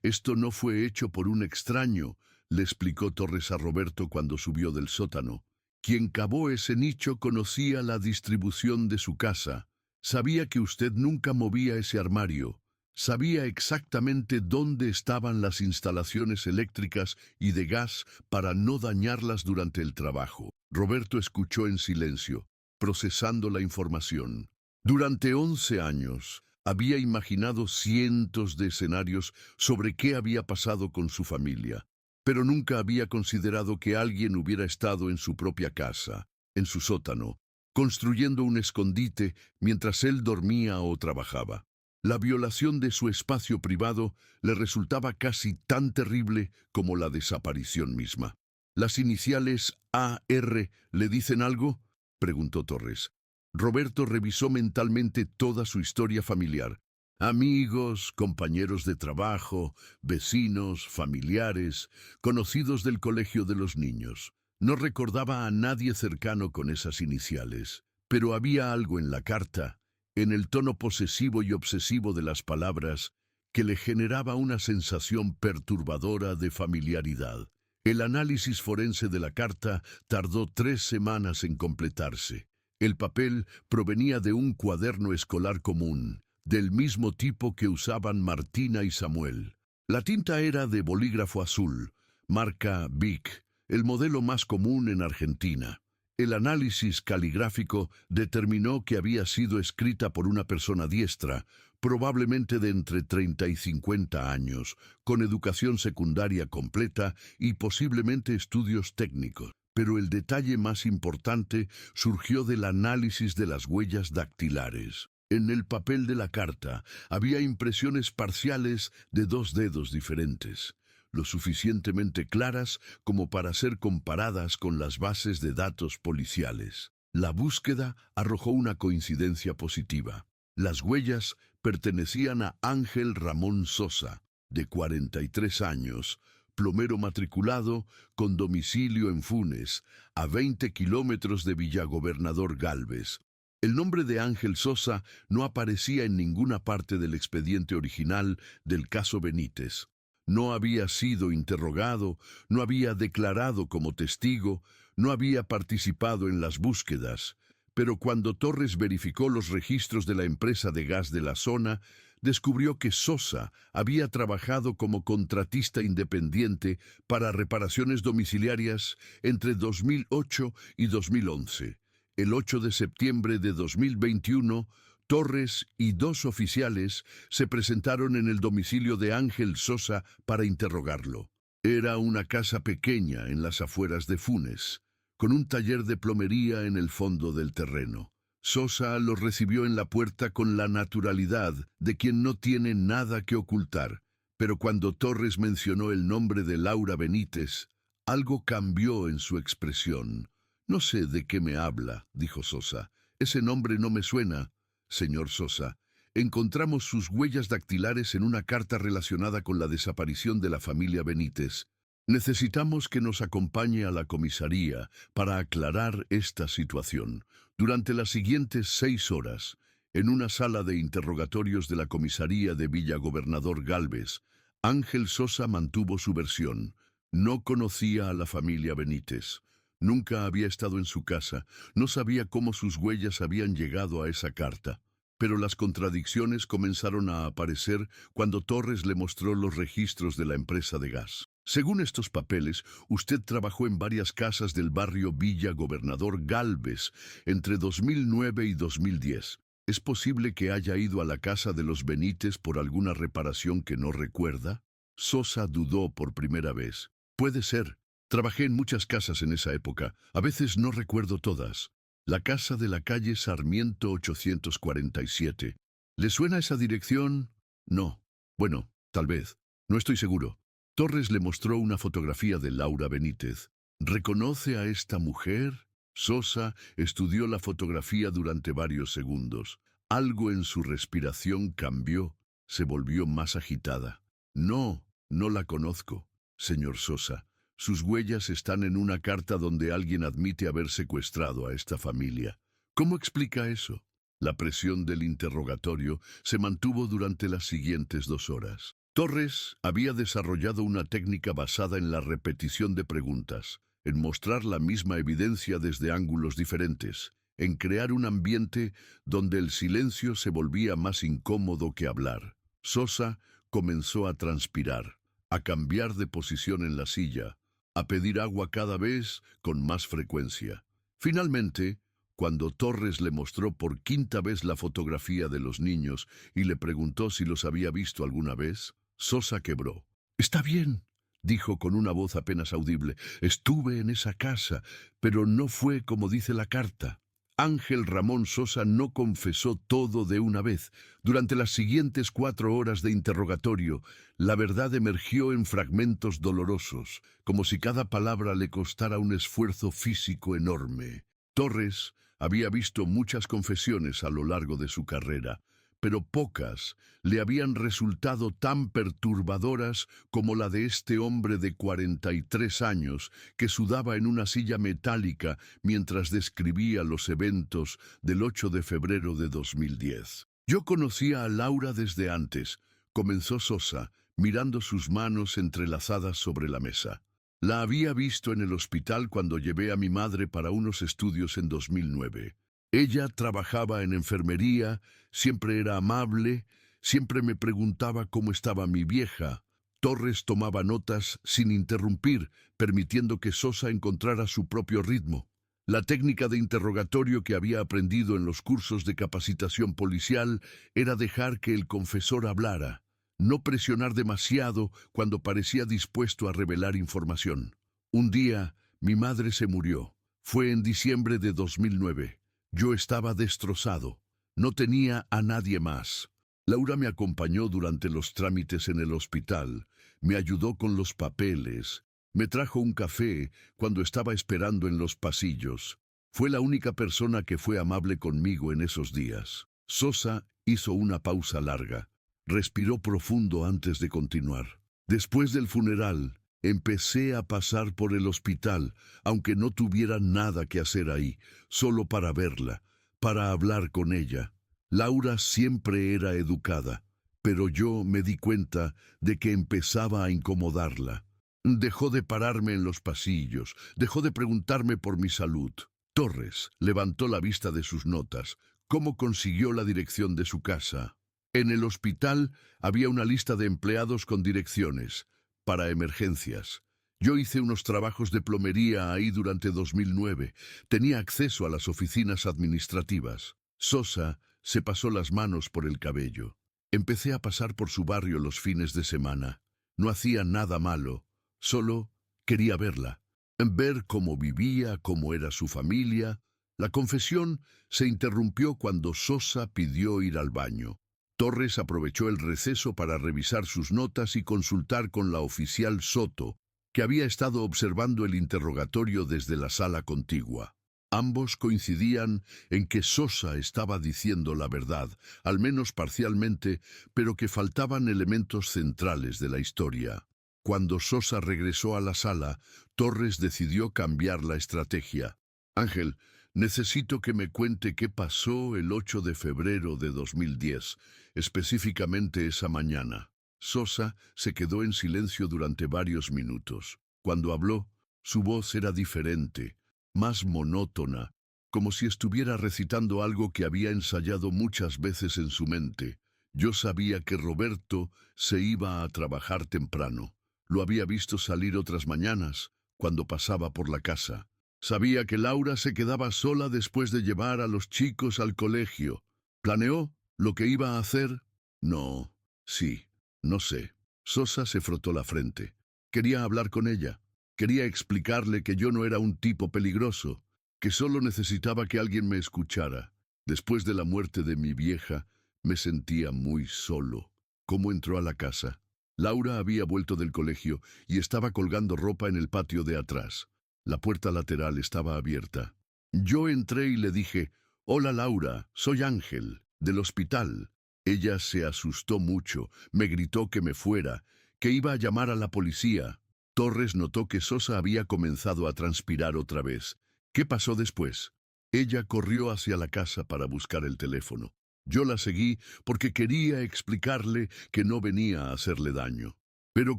Esto no fue hecho por un extraño, le explicó Torres a Roberto cuando subió del sótano. Quien cavó ese nicho conocía la distribución de su casa. Sabía que usted nunca movía ese armario. Sabía exactamente dónde estaban las instalaciones eléctricas y de gas para no dañarlas durante el trabajo. Roberto escuchó en silencio, procesando la información. Durante 11 años, había imaginado cientos de escenarios sobre qué había pasado con su familia, pero nunca había considerado que alguien hubiera estado en su propia casa, en su sótano, construyendo un escondite mientras él dormía o trabajaba. La violación de su espacio privado le resultaba casi tan terrible como la desaparición misma. ¿Las iniciales A.R. le dicen algo?, preguntó Torres. Roberto revisó mentalmente toda su historia familiar. Amigos, compañeros de trabajo, vecinos, familiares, conocidos del colegio de los niños. No recordaba a nadie cercano con esas iniciales, pero había algo en la carta, en el tono posesivo y obsesivo de las palabras, que le generaba una sensación perturbadora de familiaridad. El análisis forense de la carta tardó 3 semanas en completarse. El papel provenía de un cuaderno escolar común, del mismo tipo que usaban Martina y Samuel. La tinta era de bolígrafo azul, marca Bic, el modelo más común en Argentina. El análisis caligráfico determinó que había sido escrita por una persona diestra, probablemente de entre 30 y 50 años, con educación secundaria completa y posiblemente estudios técnicos. Pero el detalle más importante surgió del análisis de las huellas dactilares. En el papel de la carta había impresiones parciales de 2 dedos diferentes, lo suficientemente claras como para ser comparadas con las bases de datos policiales. La búsqueda arrojó una coincidencia positiva. Las huellas pertenecían a Ángel Ramón Sosa, de 43 años, plomero matriculado, con domicilio en Funes, a 20 kilómetros de Villagobernador Gálvez. El nombre de Ángel Sosa no aparecía en ninguna parte del expediente original del caso Benítez. No había sido interrogado, no había declarado como testigo, no había participado en las búsquedas. Pero cuando Torres verificó los registros de la empresa de gas de la zona, descubrió que Sosa había trabajado como contratista independiente para reparaciones domiciliarias entre 2008 y 2011. El 8 de septiembre de 2021, Torres y 2 oficiales se presentaron en el domicilio de Ángel Sosa para interrogarlo. Era una casa pequeña en las afueras de Funes, con un taller de plomería en el fondo del terreno. Sosa los recibió en la puerta con la naturalidad de quien no tiene nada que ocultar, pero cuando Torres mencionó el nombre de Laura Benítez, algo cambió en su expresión. No sé de qué me habla, dijo Sosa. Ese nombre no me suena. Señor Sosa, encontramos sus huellas dactilares en una carta relacionada con la desaparición de la familia Benítez. Necesitamos que nos acompañe a la comisaría para aclarar esta situación. Durante las siguientes 6 horas, en una sala de interrogatorios de la comisaría de Villa Gobernador Galvez, Ángel Sosa mantuvo su versión. No conocía a la familia Benítez. Nunca había estado en su casa, no sabía cómo sus huellas habían llegado a esa carta. Pero las contradicciones comenzaron a aparecer cuando Torres le mostró los registros de la empresa de gas. Según estos papeles, usted trabajó en varias casas del barrio Villa Gobernador Galvez entre 2009 y 2010. ¿Es posible que haya ido a la casa de los Benítez por alguna reparación que no recuerda? Sosa dudó por primera vez. Puede ser. Trabajé en muchas casas en esa época. A veces no recuerdo todas. La casa de la calle Sarmiento 847. ¿Le suena esa dirección? No. Bueno, tal vez. No estoy seguro. Torres le mostró una fotografía de Laura Benítez. ¿Reconoce a esta mujer? Sosa estudió la fotografía durante varios segundos. Algo en su respiración cambió. Se volvió más agitada. No, no la conozco, señor Sosa. Sus huellas están en una carta donde alguien admite haber secuestrado a esta familia. ¿Cómo explica eso? La presión del interrogatorio se mantuvo durante las siguientes 2 horas. Torres había desarrollado una técnica basada en la repetición de preguntas, en mostrar la misma evidencia desde ángulos diferentes, en crear un ambiente donde el silencio se volvía más incómodo que hablar. Sosa comenzó a transpirar, a cambiar de posición en la silla, a pedir agua cada vez con más frecuencia. Finalmente, cuando Torres le mostró por 5ª vez la fotografía de los niños y le preguntó si los había visto alguna vez, Sosa quebró. «Está bien», dijo con una voz apenas audible. «Estuve en esa casa, pero no fue como dice la carta». Ángel Ramón Sosa no confesó todo de una vez. Durante las siguientes 4 horas de interrogatorio, la verdad emergió en fragmentos dolorosos, como si cada palabra le costara un esfuerzo físico enorme. Torres había visto muchas confesiones a lo largo de su carrera, pero pocas le habían resultado tan perturbadoras como la de este hombre de 43 años que sudaba en una silla metálica mientras describía los eventos del 8 de febrero de 2010. «Yo conocía a Laura desde antes», comenzó Sosa, mirando sus manos entrelazadas sobre la mesa. «La había visto en el hospital cuando llevé a mi madre para unos estudios en 2009. Ella trabajaba en enfermería, siempre era amable, siempre me preguntaba cómo estaba mi vieja». Torres tomaba notas sin interrumpir, permitiendo que Sosa encontrara su propio ritmo. La técnica de interrogatorio que había aprendido en los cursos de capacitación policial era dejar que el confesor hablara, no presionar demasiado cuando parecía dispuesto a revelar información. «Un día, mi madre se murió. Fue en diciembre de 2009. Yo estaba destrozado. No tenía a nadie más. Laura me acompañó durante los trámites en el hospital, me ayudó con los papeles, me trajo un café cuando estaba esperando en los pasillos. Fue la única persona que fue amable conmigo en esos días». Sosa hizo una pausa larga. Respiró profundo antes de continuar. «Después del funeral, empecé a pasar por el hospital, aunque no tuviera nada que hacer ahí, solo para verla, para hablar con ella. Laura siempre era educada, pero yo me di cuenta de que empezaba a incomodarla. Dejó de pararme en los pasillos, dejó de preguntarme por mi salud». Torres levantó la vista de sus notas. ¿Cómo consiguió la dirección de su casa? En el hospital había una lista de empleados con direcciones para emergencias. Yo hice unos trabajos de plomería ahí durante 2009. Tenía acceso a las oficinas administrativas. Sosa se pasó las manos por el cabello. Empecé a pasar por su barrio los fines de semana. No hacía nada malo. Solo quería verla. Ver cómo vivía, cómo era su familia. La confesión se interrumpió cuando Sosa pidió ir al baño. Torres aprovechó el receso para revisar sus notas y consultar con la oficial Soto, que había estado observando el interrogatorio desde la sala contigua. Ambos coincidían en que Sosa estaba diciendo la verdad, al menos parcialmente, pero que faltaban elementos centrales de la historia. Cuando Sosa regresó a la sala, Torres decidió cambiar la estrategia. Ángel, necesito que me cuente qué pasó el 8 de febrero de 2010, específicamente esa mañana. Sosa se quedó en silencio durante varios minutos. Cuando habló, su voz era diferente, más monótona, como si estuviera recitando algo que había ensayado muchas veces en su mente. Yo sabía que Roberto se iba a trabajar temprano. Lo había visto salir otras mañanas, cuando pasaba por la casa. Sabía que Laura se quedaba sola después de llevar a los chicos al colegio. ¿Planeó lo que iba a hacer? No. Sí. No sé. Sosa se frotó la frente. Quería hablar con ella. Quería explicarle que yo no era un tipo peligroso, que solo necesitaba que alguien me escuchara. Después de la muerte de mi vieja, me sentía muy solo. ¿Cómo entró a la casa? Laura había vuelto del colegio y estaba colgando ropa en el patio de atrás. La puerta lateral estaba abierta. Yo entré y le dije, «Hola Laura, soy Ángel, del hospital». Ella se asustó mucho, me gritó que me fuera, que iba a llamar a la policía. Torres notó que Sosa había comenzado a transpirar otra vez. ¿Qué pasó después? Ella corrió hacia la casa para buscar el teléfono. Yo la seguí porque quería explicarle que no venía a hacerle daño. Pero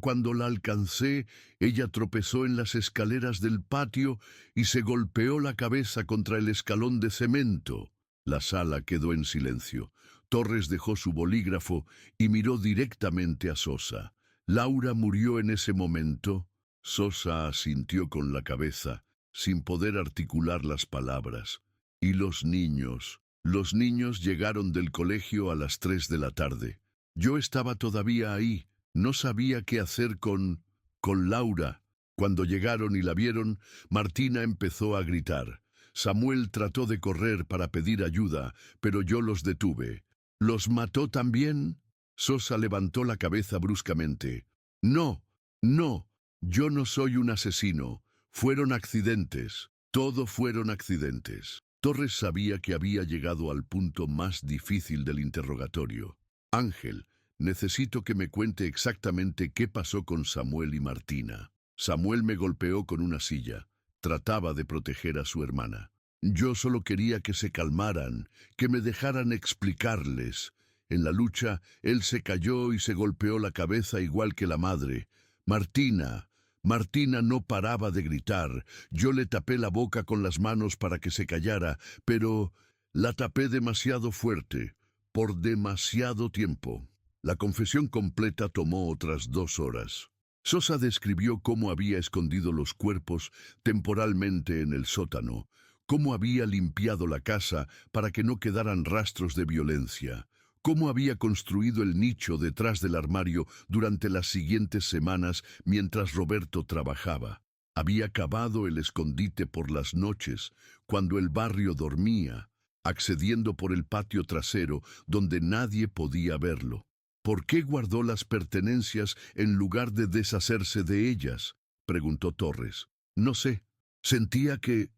cuando la alcancé, ella tropezó en las escaleras del patio y se golpeó la cabeza contra el escalón de cemento. La sala quedó en silencio. Torres dejó su bolígrafo y miró directamente a Sosa. ¿Laura murió en ese momento? Sosa asintió con la cabeza, sin poder articular las palabras. ¿Y los niños? Los niños llegaron del colegio a las 3 de la tarde. Yo estaba todavía ahí. No sabía qué hacer con Laura. Cuando llegaron y la vieron, Martina empezó a gritar. Samuel trató de correr para pedir ayuda, pero yo los detuve. ¿Los mató también? Sosa levantó la cabeza bruscamente. No, no, yo no soy un asesino. Fueron accidentes. Todo fueron accidentes. Torres sabía que había llegado al punto más difícil del interrogatorio. Ángel, necesito que me cuente exactamente qué pasó con Samuel y Martina. Samuel me golpeó con una silla. Trataba de proteger a su hermana. Yo solo quería que se calmaran, que me dejaran explicarles. En la lucha, él se cayó y se golpeó la cabeza igual que la madre. Martina no paraba de gritar. Yo le tapé la boca con las manos para que se callara, pero la tapé demasiado fuerte, por demasiado tiempo. La confesión completa tomó otras 2 horas. Sosa describió cómo había escondido los cuerpos temporalmente en el sótano, cómo había limpiado la casa para que no quedaran rastros de violencia, cómo había construido el nicho detrás del armario durante las siguientes semanas mientras Roberto trabajaba. Había cavado el escondite por las noches, cuando el barrio dormía, accediendo por el patio trasero donde nadie podía verlo. ¿Por qué guardó las pertenencias en lugar de deshacerse de ellas?, preguntó Torres. No sé. Sentía que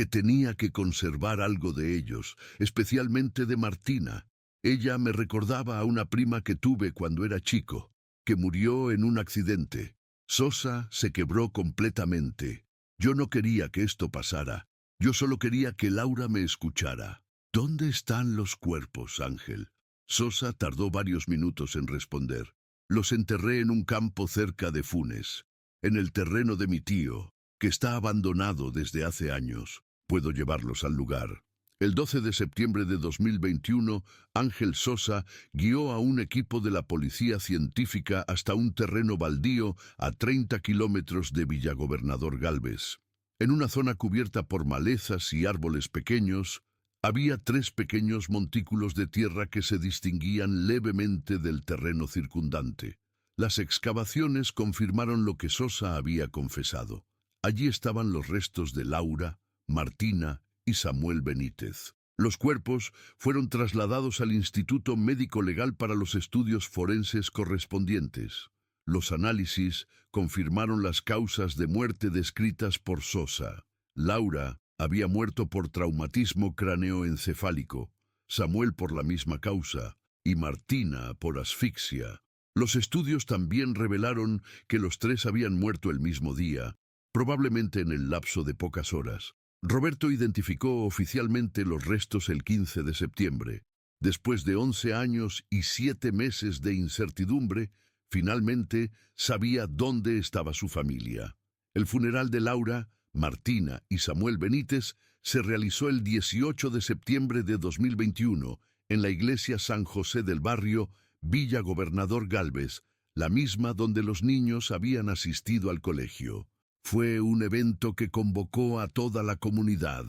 tenía que conservar algo de ellos, especialmente de Martina. Ella me recordaba a una prima que tuve cuando era chico, que murió en un accidente. Sosa se quebró completamente. Yo no quería que esto pasara. Yo solo quería que Laura me escuchara. ¿Dónde están los cuerpos, Ángel? Sosa tardó varios minutos en responder. Los enterré en un campo cerca de Funes, en el terreno de mi tío, que está abandonado desde hace años. Puedo llevarlos al lugar. El 12 de septiembre de 2021, Ángel Sosa guió a un equipo de la Policía Científica hasta un terreno baldío a 30 kilómetros de Villagobernador Gálvez. En una zona cubierta por malezas y árboles pequeños, había 3 pequeños montículos de tierra que se distinguían levemente del terreno circundante. Las excavaciones confirmaron lo que Sosa había confesado. Allí estaban los restos de Laura, Martina y Samuel Benítez. Los cuerpos fueron trasladados al Instituto Médico Legal para los estudios forenses correspondientes. Los análisis confirmaron las causas de muerte descritas por Sosa. Laura había muerto por traumatismo craneoencefálico, Samuel por la misma causa y Martina por asfixia. Los estudios también revelaron que los tres habían muerto el mismo día, probablemente en el lapso de pocas horas. Roberto identificó oficialmente los restos el 15 de septiembre. Después de 11 años y 7 meses de incertidumbre, finalmente sabía dónde estaba su familia. El funeral de Laura, Martina y Samuel Benítez se realizó el 18 de septiembre de 2021 en la iglesia San José del Barrio, Villa Gobernador Gálvez, la misma donde los niños habían asistido al colegio. Fue un evento que convocó a toda la comunidad,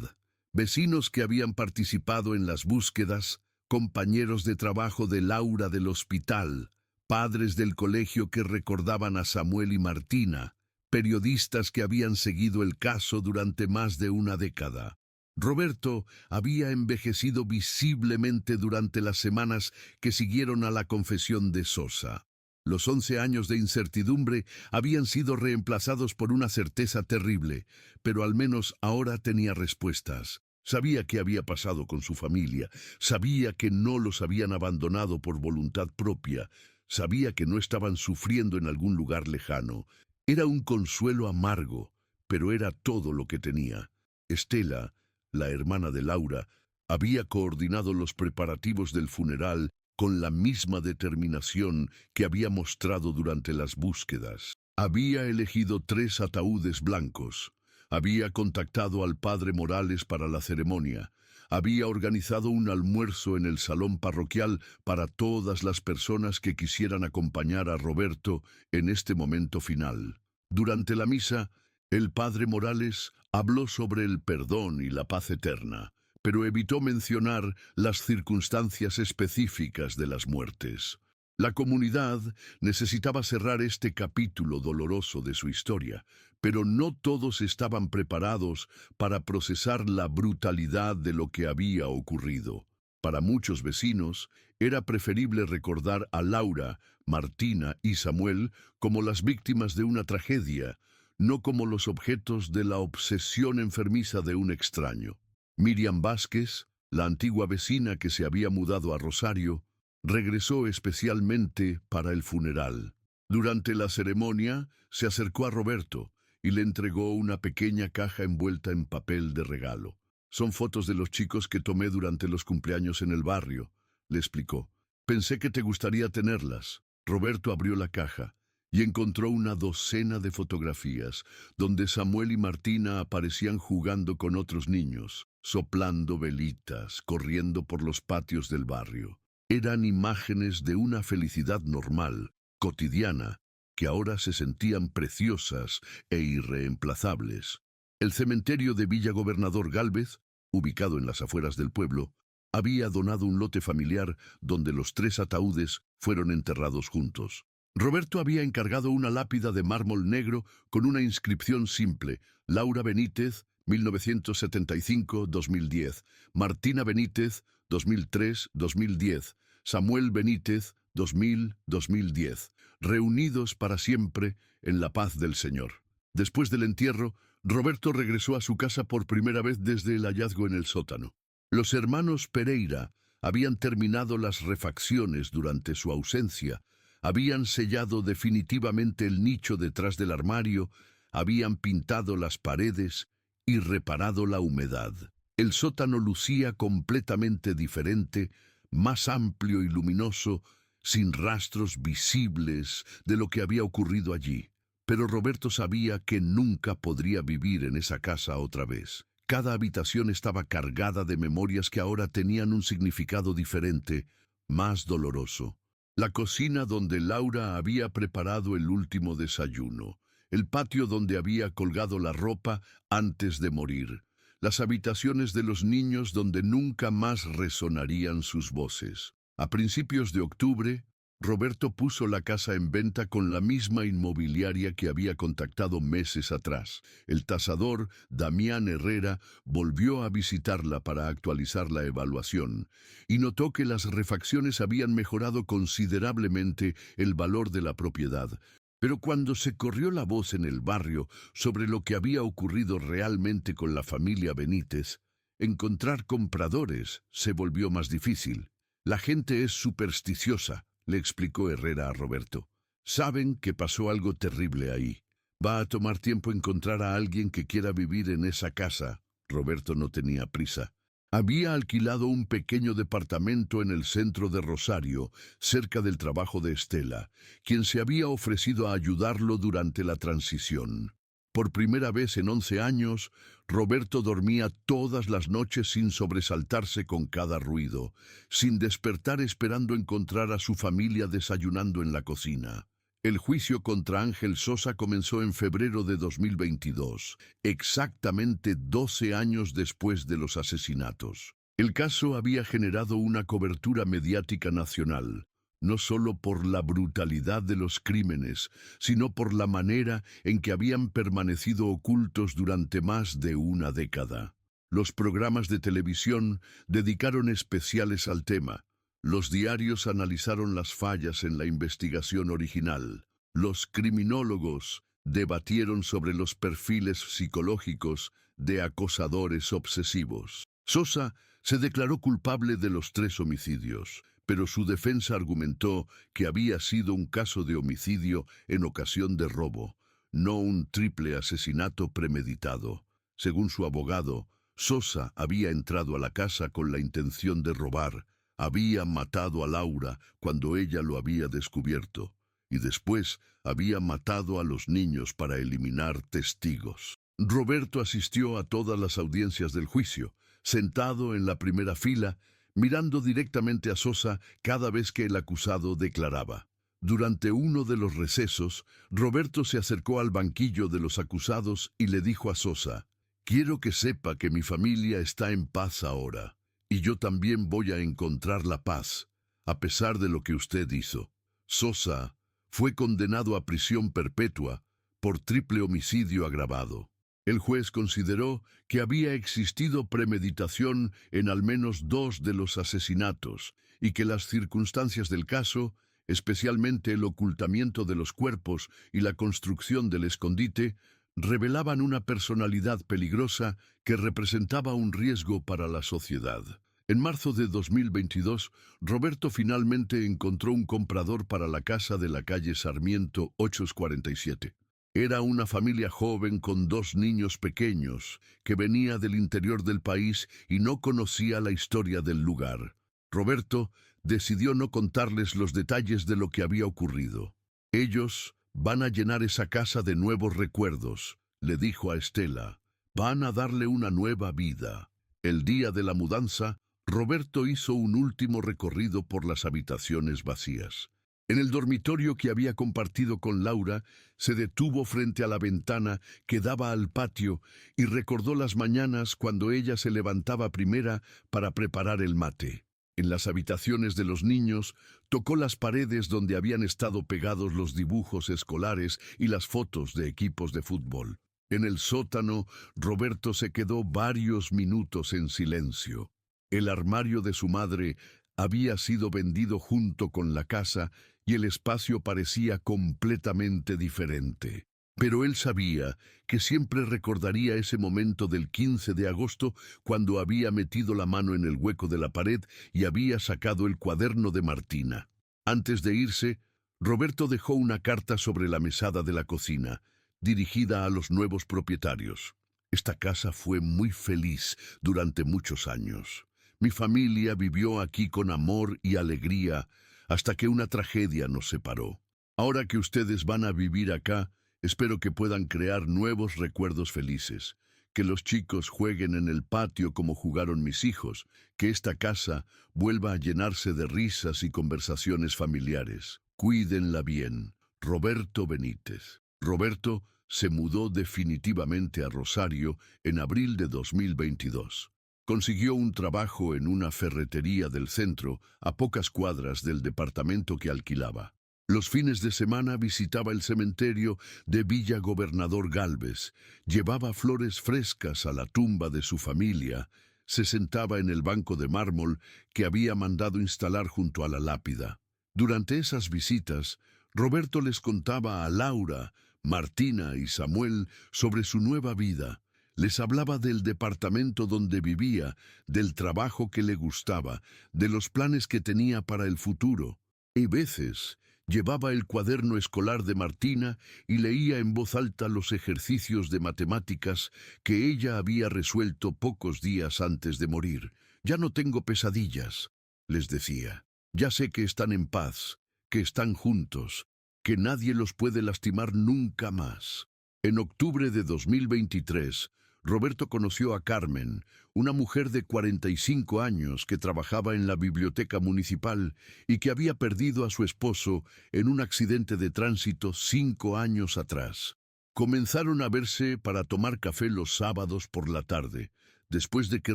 vecinos que habían participado en las búsquedas, compañeros de trabajo de Laura del hospital, padres del colegio que recordaban a Samuel y Martina, periodistas que habían seguido el caso durante más de una década. Roberto había envejecido visiblemente durante las semanas que siguieron a la confesión de Sosa. Los 11 años de incertidumbre habían sido reemplazados por una certeza terrible, pero al menos ahora tenía respuestas. Sabía qué había pasado con su familia, sabía que no los habían abandonado por voluntad propia, sabía que no estaban sufriendo en algún lugar lejano. Era un consuelo amargo, pero era todo lo que tenía. Estela, la hermana de Laura, había coordinado los preparativos del funeral con la misma determinación que había mostrado durante las búsquedas. Había elegido 3 ataúdes blancos, había contactado al padre Morales para la ceremonia, había organizado un almuerzo en el salón parroquial para todas las personas que quisieran acompañar a Roberto en este momento final. Durante la misa, el padre Morales habló sobre el perdón y la paz eterna, pero evitó mencionar las circunstancias específicas de las muertes. La comunidad necesitaba cerrar este capítulo doloroso de su historia, pero no todos estaban preparados para procesar la brutalidad de lo que había ocurrido. Para muchos vecinos, era preferible recordar a Laura, Martina y Samuel como las víctimas de una tragedia, no como los objetos de la obsesión enfermiza de un extraño. Miriam Vázquez, la antigua vecina que se había mudado a Rosario, regresó especialmente para el funeral. Durante la ceremonia, se acercó a Roberto y le entregó una pequeña caja envuelta en papel de regalo. «Son fotos de los chicos que tomé durante los cumpleaños en el barrio», le explicó. «Pensé que te gustaría tenerlas». Roberto abrió la caja y encontró una docena de fotografías, donde Samuel y Martina aparecían jugando con otros niños, soplando velitas, corriendo por los patios del barrio. Eran imágenes de una felicidad normal, cotidiana, que ahora se sentían preciosas e irreemplazables. El cementerio de Villa Gobernador Gálvez, ubicado en las afueras del pueblo, había donado un lote familiar donde los 3 ataúdes fueron enterrados juntos. Roberto había encargado una lápida de mármol negro con una inscripción simple: Laura Benítez, 1975-2010, Martina Benítez, 2003-2010, Samuel Benítez, 2000-2010, reunidos para siempre en la paz del Señor. Después del entierro, Roberto regresó a su casa por primera vez desde el hallazgo en el sótano. Los hermanos Pereira habían terminado las refacciones durante su ausencia, habían sellado definitivamente el nicho detrás del armario, habían pintado las paredes y reparado la humedad. El sótano lucía completamente diferente, más amplio y luminoso, sin rastros visibles de lo que había ocurrido allí. Pero Roberto sabía que nunca podría vivir en esa casa otra vez. Cada habitación estaba cargada de memorias que ahora tenían un significado diferente, más doloroso. La cocina donde Laura había preparado el último desayuno, el patio donde había colgado la ropa antes de morir, las habitaciones de los niños donde nunca más resonarían sus voces. A principios de octubre, Roberto puso la casa en venta con la misma inmobiliaria que había contactado meses atrás. El tasador, Damián Herrera, volvió a visitarla para actualizar la evaluación y notó que las refacciones habían mejorado considerablemente el valor de la propiedad. Pero cuando se corrió la voz en el barrio sobre lo que había ocurrido realmente con la familia Benítez, encontrar compradores se volvió más difícil. La gente es supersticiosa, le explicó Herrera a Roberto. Saben que pasó algo terrible ahí. Va a tomar tiempo encontrar a alguien que quiera vivir en esa casa. Roberto no tenía prisa. Había alquilado un pequeño departamento en el centro de Rosario, cerca del trabajo de Estela, quien se había ofrecido a ayudarlo durante la transición. Por primera vez en 11 años, Roberto dormía todas las noches sin sobresaltarse con cada ruido, sin despertar esperando encontrar a su familia desayunando en la cocina. El juicio contra Ángel Sosa comenzó en febrero de 2022, exactamente 12 años después de los asesinatos. El caso había generado una cobertura mediática nacional, no solo por la brutalidad de los crímenes, sino por la manera en que habían permanecido ocultos durante más de una década. Los programas de televisión dedicaron especiales al tema. Los diarios analizaron las fallas en la investigación original. Los criminólogos debatieron sobre los perfiles psicológicos de acosadores obsesivos. Sosa se declaró culpable de los 3 homicidios, pero su defensa argumentó que había sido un caso de homicidio en ocasión de robo, no un triple asesinato premeditado. Según su abogado, Sosa había entrado a la casa con la intención de robar. Había matado a Laura cuando ella lo había descubierto, y después había matado a los niños para eliminar testigos. Roberto asistió a todas las audiencias del juicio, sentado en la primera fila, mirando directamente a Sosa cada vez que el acusado declaraba. Durante uno de los recesos, Roberto se acercó al banquillo de los acusados y le dijo a Sosa: «Quiero que sepa que mi familia está en paz ahora. Y yo también voy a encontrar la paz, a pesar de lo que usted hizo». Sosa fue condenado a prisión perpetua por triple homicidio agravado. El juez consideró que había existido premeditación en al menos 2 de los asesinatos y que las circunstancias del caso, especialmente el ocultamiento de los cuerpos y la construcción del escondite, revelaban una personalidad peligrosa que representaba un riesgo para la sociedad. En marzo de 2022, Roberto finalmente encontró un comprador para la casa de la calle Sarmiento 847. Era una familia joven con 2 niños pequeños, que venía del interior del país y no conocía la historia del lugar. Roberto decidió no contarles los detalles de lo que había ocurrido. «Ellos van a llenar esa casa de nuevos recuerdos», le dijo a Estela. «Van a darle una nueva vida». El día de la mudanza, Roberto hizo un último recorrido por las habitaciones vacías. En el dormitorio que había compartido con Laura, se detuvo frente a la ventana que daba al patio y recordó las mañanas cuando ella se levantaba primera para preparar el mate. En las habitaciones de los niños, tocó las paredes donde habían estado pegados los dibujos escolares y las fotos de equipos de fútbol. En el sótano, Roberto se quedó varios minutos en silencio. El armario de su madre había sido vendido junto con la casa y el espacio parecía completamente diferente. Pero él sabía que siempre recordaría ese momento del 15 de agosto cuando había metido la mano en el hueco de la pared y había sacado el cuaderno de Martina. Antes de irse, Roberto dejó una carta sobre la mesada de la cocina, dirigida a los nuevos propietarios. «Esta casa fue muy feliz durante muchos años. Mi familia vivió aquí con amor y alegría hasta que una tragedia nos separó. Ahora que ustedes van a vivir acá, espero que puedan crear nuevos recuerdos felices, que los chicos jueguen en el patio como jugaron mis hijos, que esta casa vuelva a llenarse de risas y conversaciones familiares. Cuídenla bien. Roberto Benítez». Roberto se mudó definitivamente a Rosario en abril de 2022. Consiguió un trabajo en una ferretería del centro, a pocas cuadras del departamento que alquilaba. Los fines de semana visitaba el cementerio de Villa Gobernador Galvez, llevaba flores frescas a la tumba de su familia, se sentaba en el banco de mármol que había mandado instalar junto a la lápida. Durante esas visitas, Roberto les contaba a Laura, Martina y Samuel sobre su nueva vida. Les hablaba del departamento donde vivía, del trabajo que le gustaba, de los planes que tenía para el futuro. Y veces llevaba el cuaderno escolar de Martina y leía en voz alta los ejercicios de matemáticas que ella había resuelto pocos días antes de morir. «Ya no tengo pesadillas», les decía. «Ya sé que están en paz, que están juntos, que nadie los puede lastimar nunca más». En octubre de 2023, Roberto conoció a Carmen, una mujer de 45 años que trabajaba en la biblioteca municipal y que había perdido a su esposo en un accidente de tránsito 5 años atrás. Comenzaron a verse para tomar café los sábados por la tarde, después de que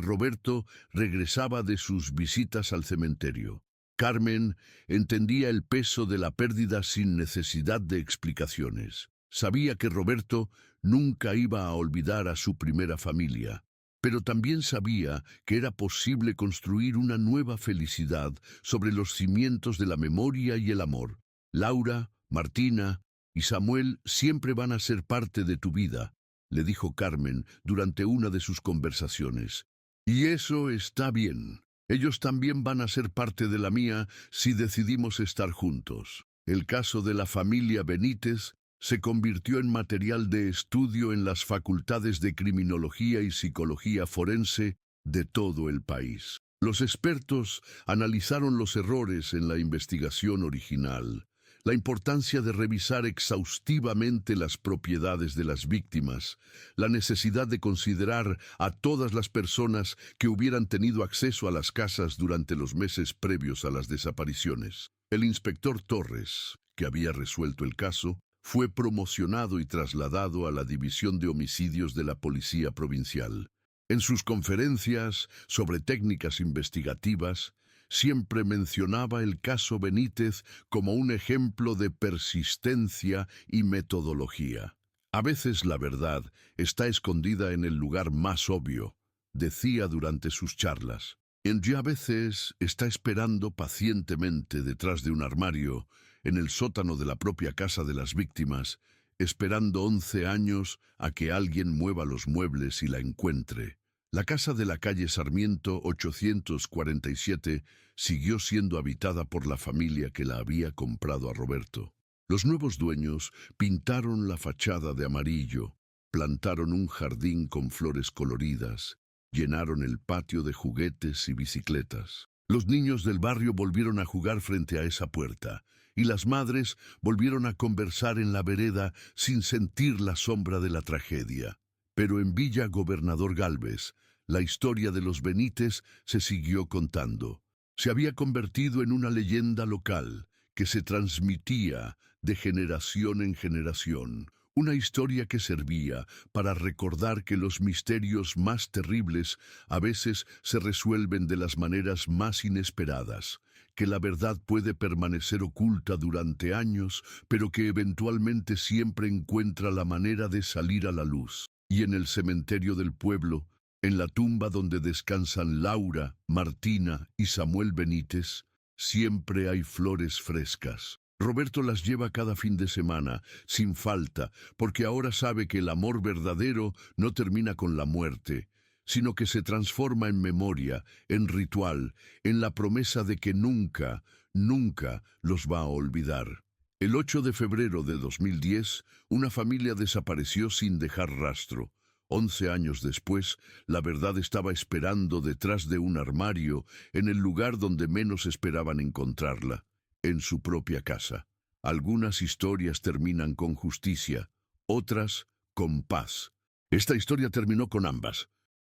Roberto regresaba de sus visitas al cementerio. Carmen entendía el peso de la pérdida sin necesidad de explicaciones. Sabía que Roberto nunca iba a olvidar a su primera familia, pero también sabía que era posible construir una nueva felicidad sobre los cimientos de la memoria y el amor. «Laura, Martina y Samuel siempre van a ser parte de tu vida», le dijo Carmen durante una de sus conversaciones. «Y eso está bien. Ellos también van a ser parte de la mía si decidimos estar juntos». El caso de la familia Benítez se convirtió en material de estudio en las facultades de Criminología y Psicología Forense de todo el país. Los expertos analizaron los errores en la investigación original, la importancia de revisar exhaustivamente las propiedades de las víctimas, la necesidad de considerar a todas las personas que hubieran tenido acceso a las casas durante los meses previos a las desapariciones. El inspector Torres, que había resuelto el caso, fue promocionado y trasladado a la División de Homicidios de la Policía Provincial. En sus conferencias sobre técnicas investigativas, siempre mencionaba el caso Benítez como un ejemplo de persistencia y metodología. «A veces la verdad está escondida en el lugar más obvio», decía durante sus charlas. «Y a veces está esperando pacientemente detrás de un armario, en el sótano de la propia casa de las víctimas, esperando 11 años a que alguien mueva los muebles y la encuentre». La casa de la calle Sarmiento 847 siguió siendo habitada por la familia que la había comprado a Roberto. Los nuevos dueños pintaron la fachada de amarillo, plantaron un jardín con flores coloridas, llenaron el patio de juguetes y bicicletas. Los niños del barrio volvieron a jugar frente a esa puerta, y las madres volvieron a conversar en la vereda sin sentir la sombra de la tragedia. Pero en Villa Gobernador Galvez, la historia de los Benítez se siguió contando. Se había convertido en una leyenda local que se transmitía de generación en generación. Una historia que servía para recordar que los misterios más terribles a veces se resuelven de las maneras más inesperadas, que la verdad puede permanecer oculta durante años, pero que eventualmente siempre encuentra la manera de salir a la luz. Y en el cementerio del pueblo, en la tumba donde descansan Laura, Martina y Samuel Benítez, siempre hay flores frescas. Roberto las lleva cada fin de semana, sin falta, porque ahora sabe que el amor verdadero no termina con la muerte, sino que se transforma en memoria, en ritual, en la promesa de que nunca, nunca los va a olvidar. El 8 de febrero de 2010, una familia desapareció sin dejar rastro. 11 años después, la verdad estaba esperando detrás de un armario, en el lugar donde menos esperaban encontrarla, en su propia casa. Algunas historias terminan con justicia, otras con paz. Esta historia terminó con ambas.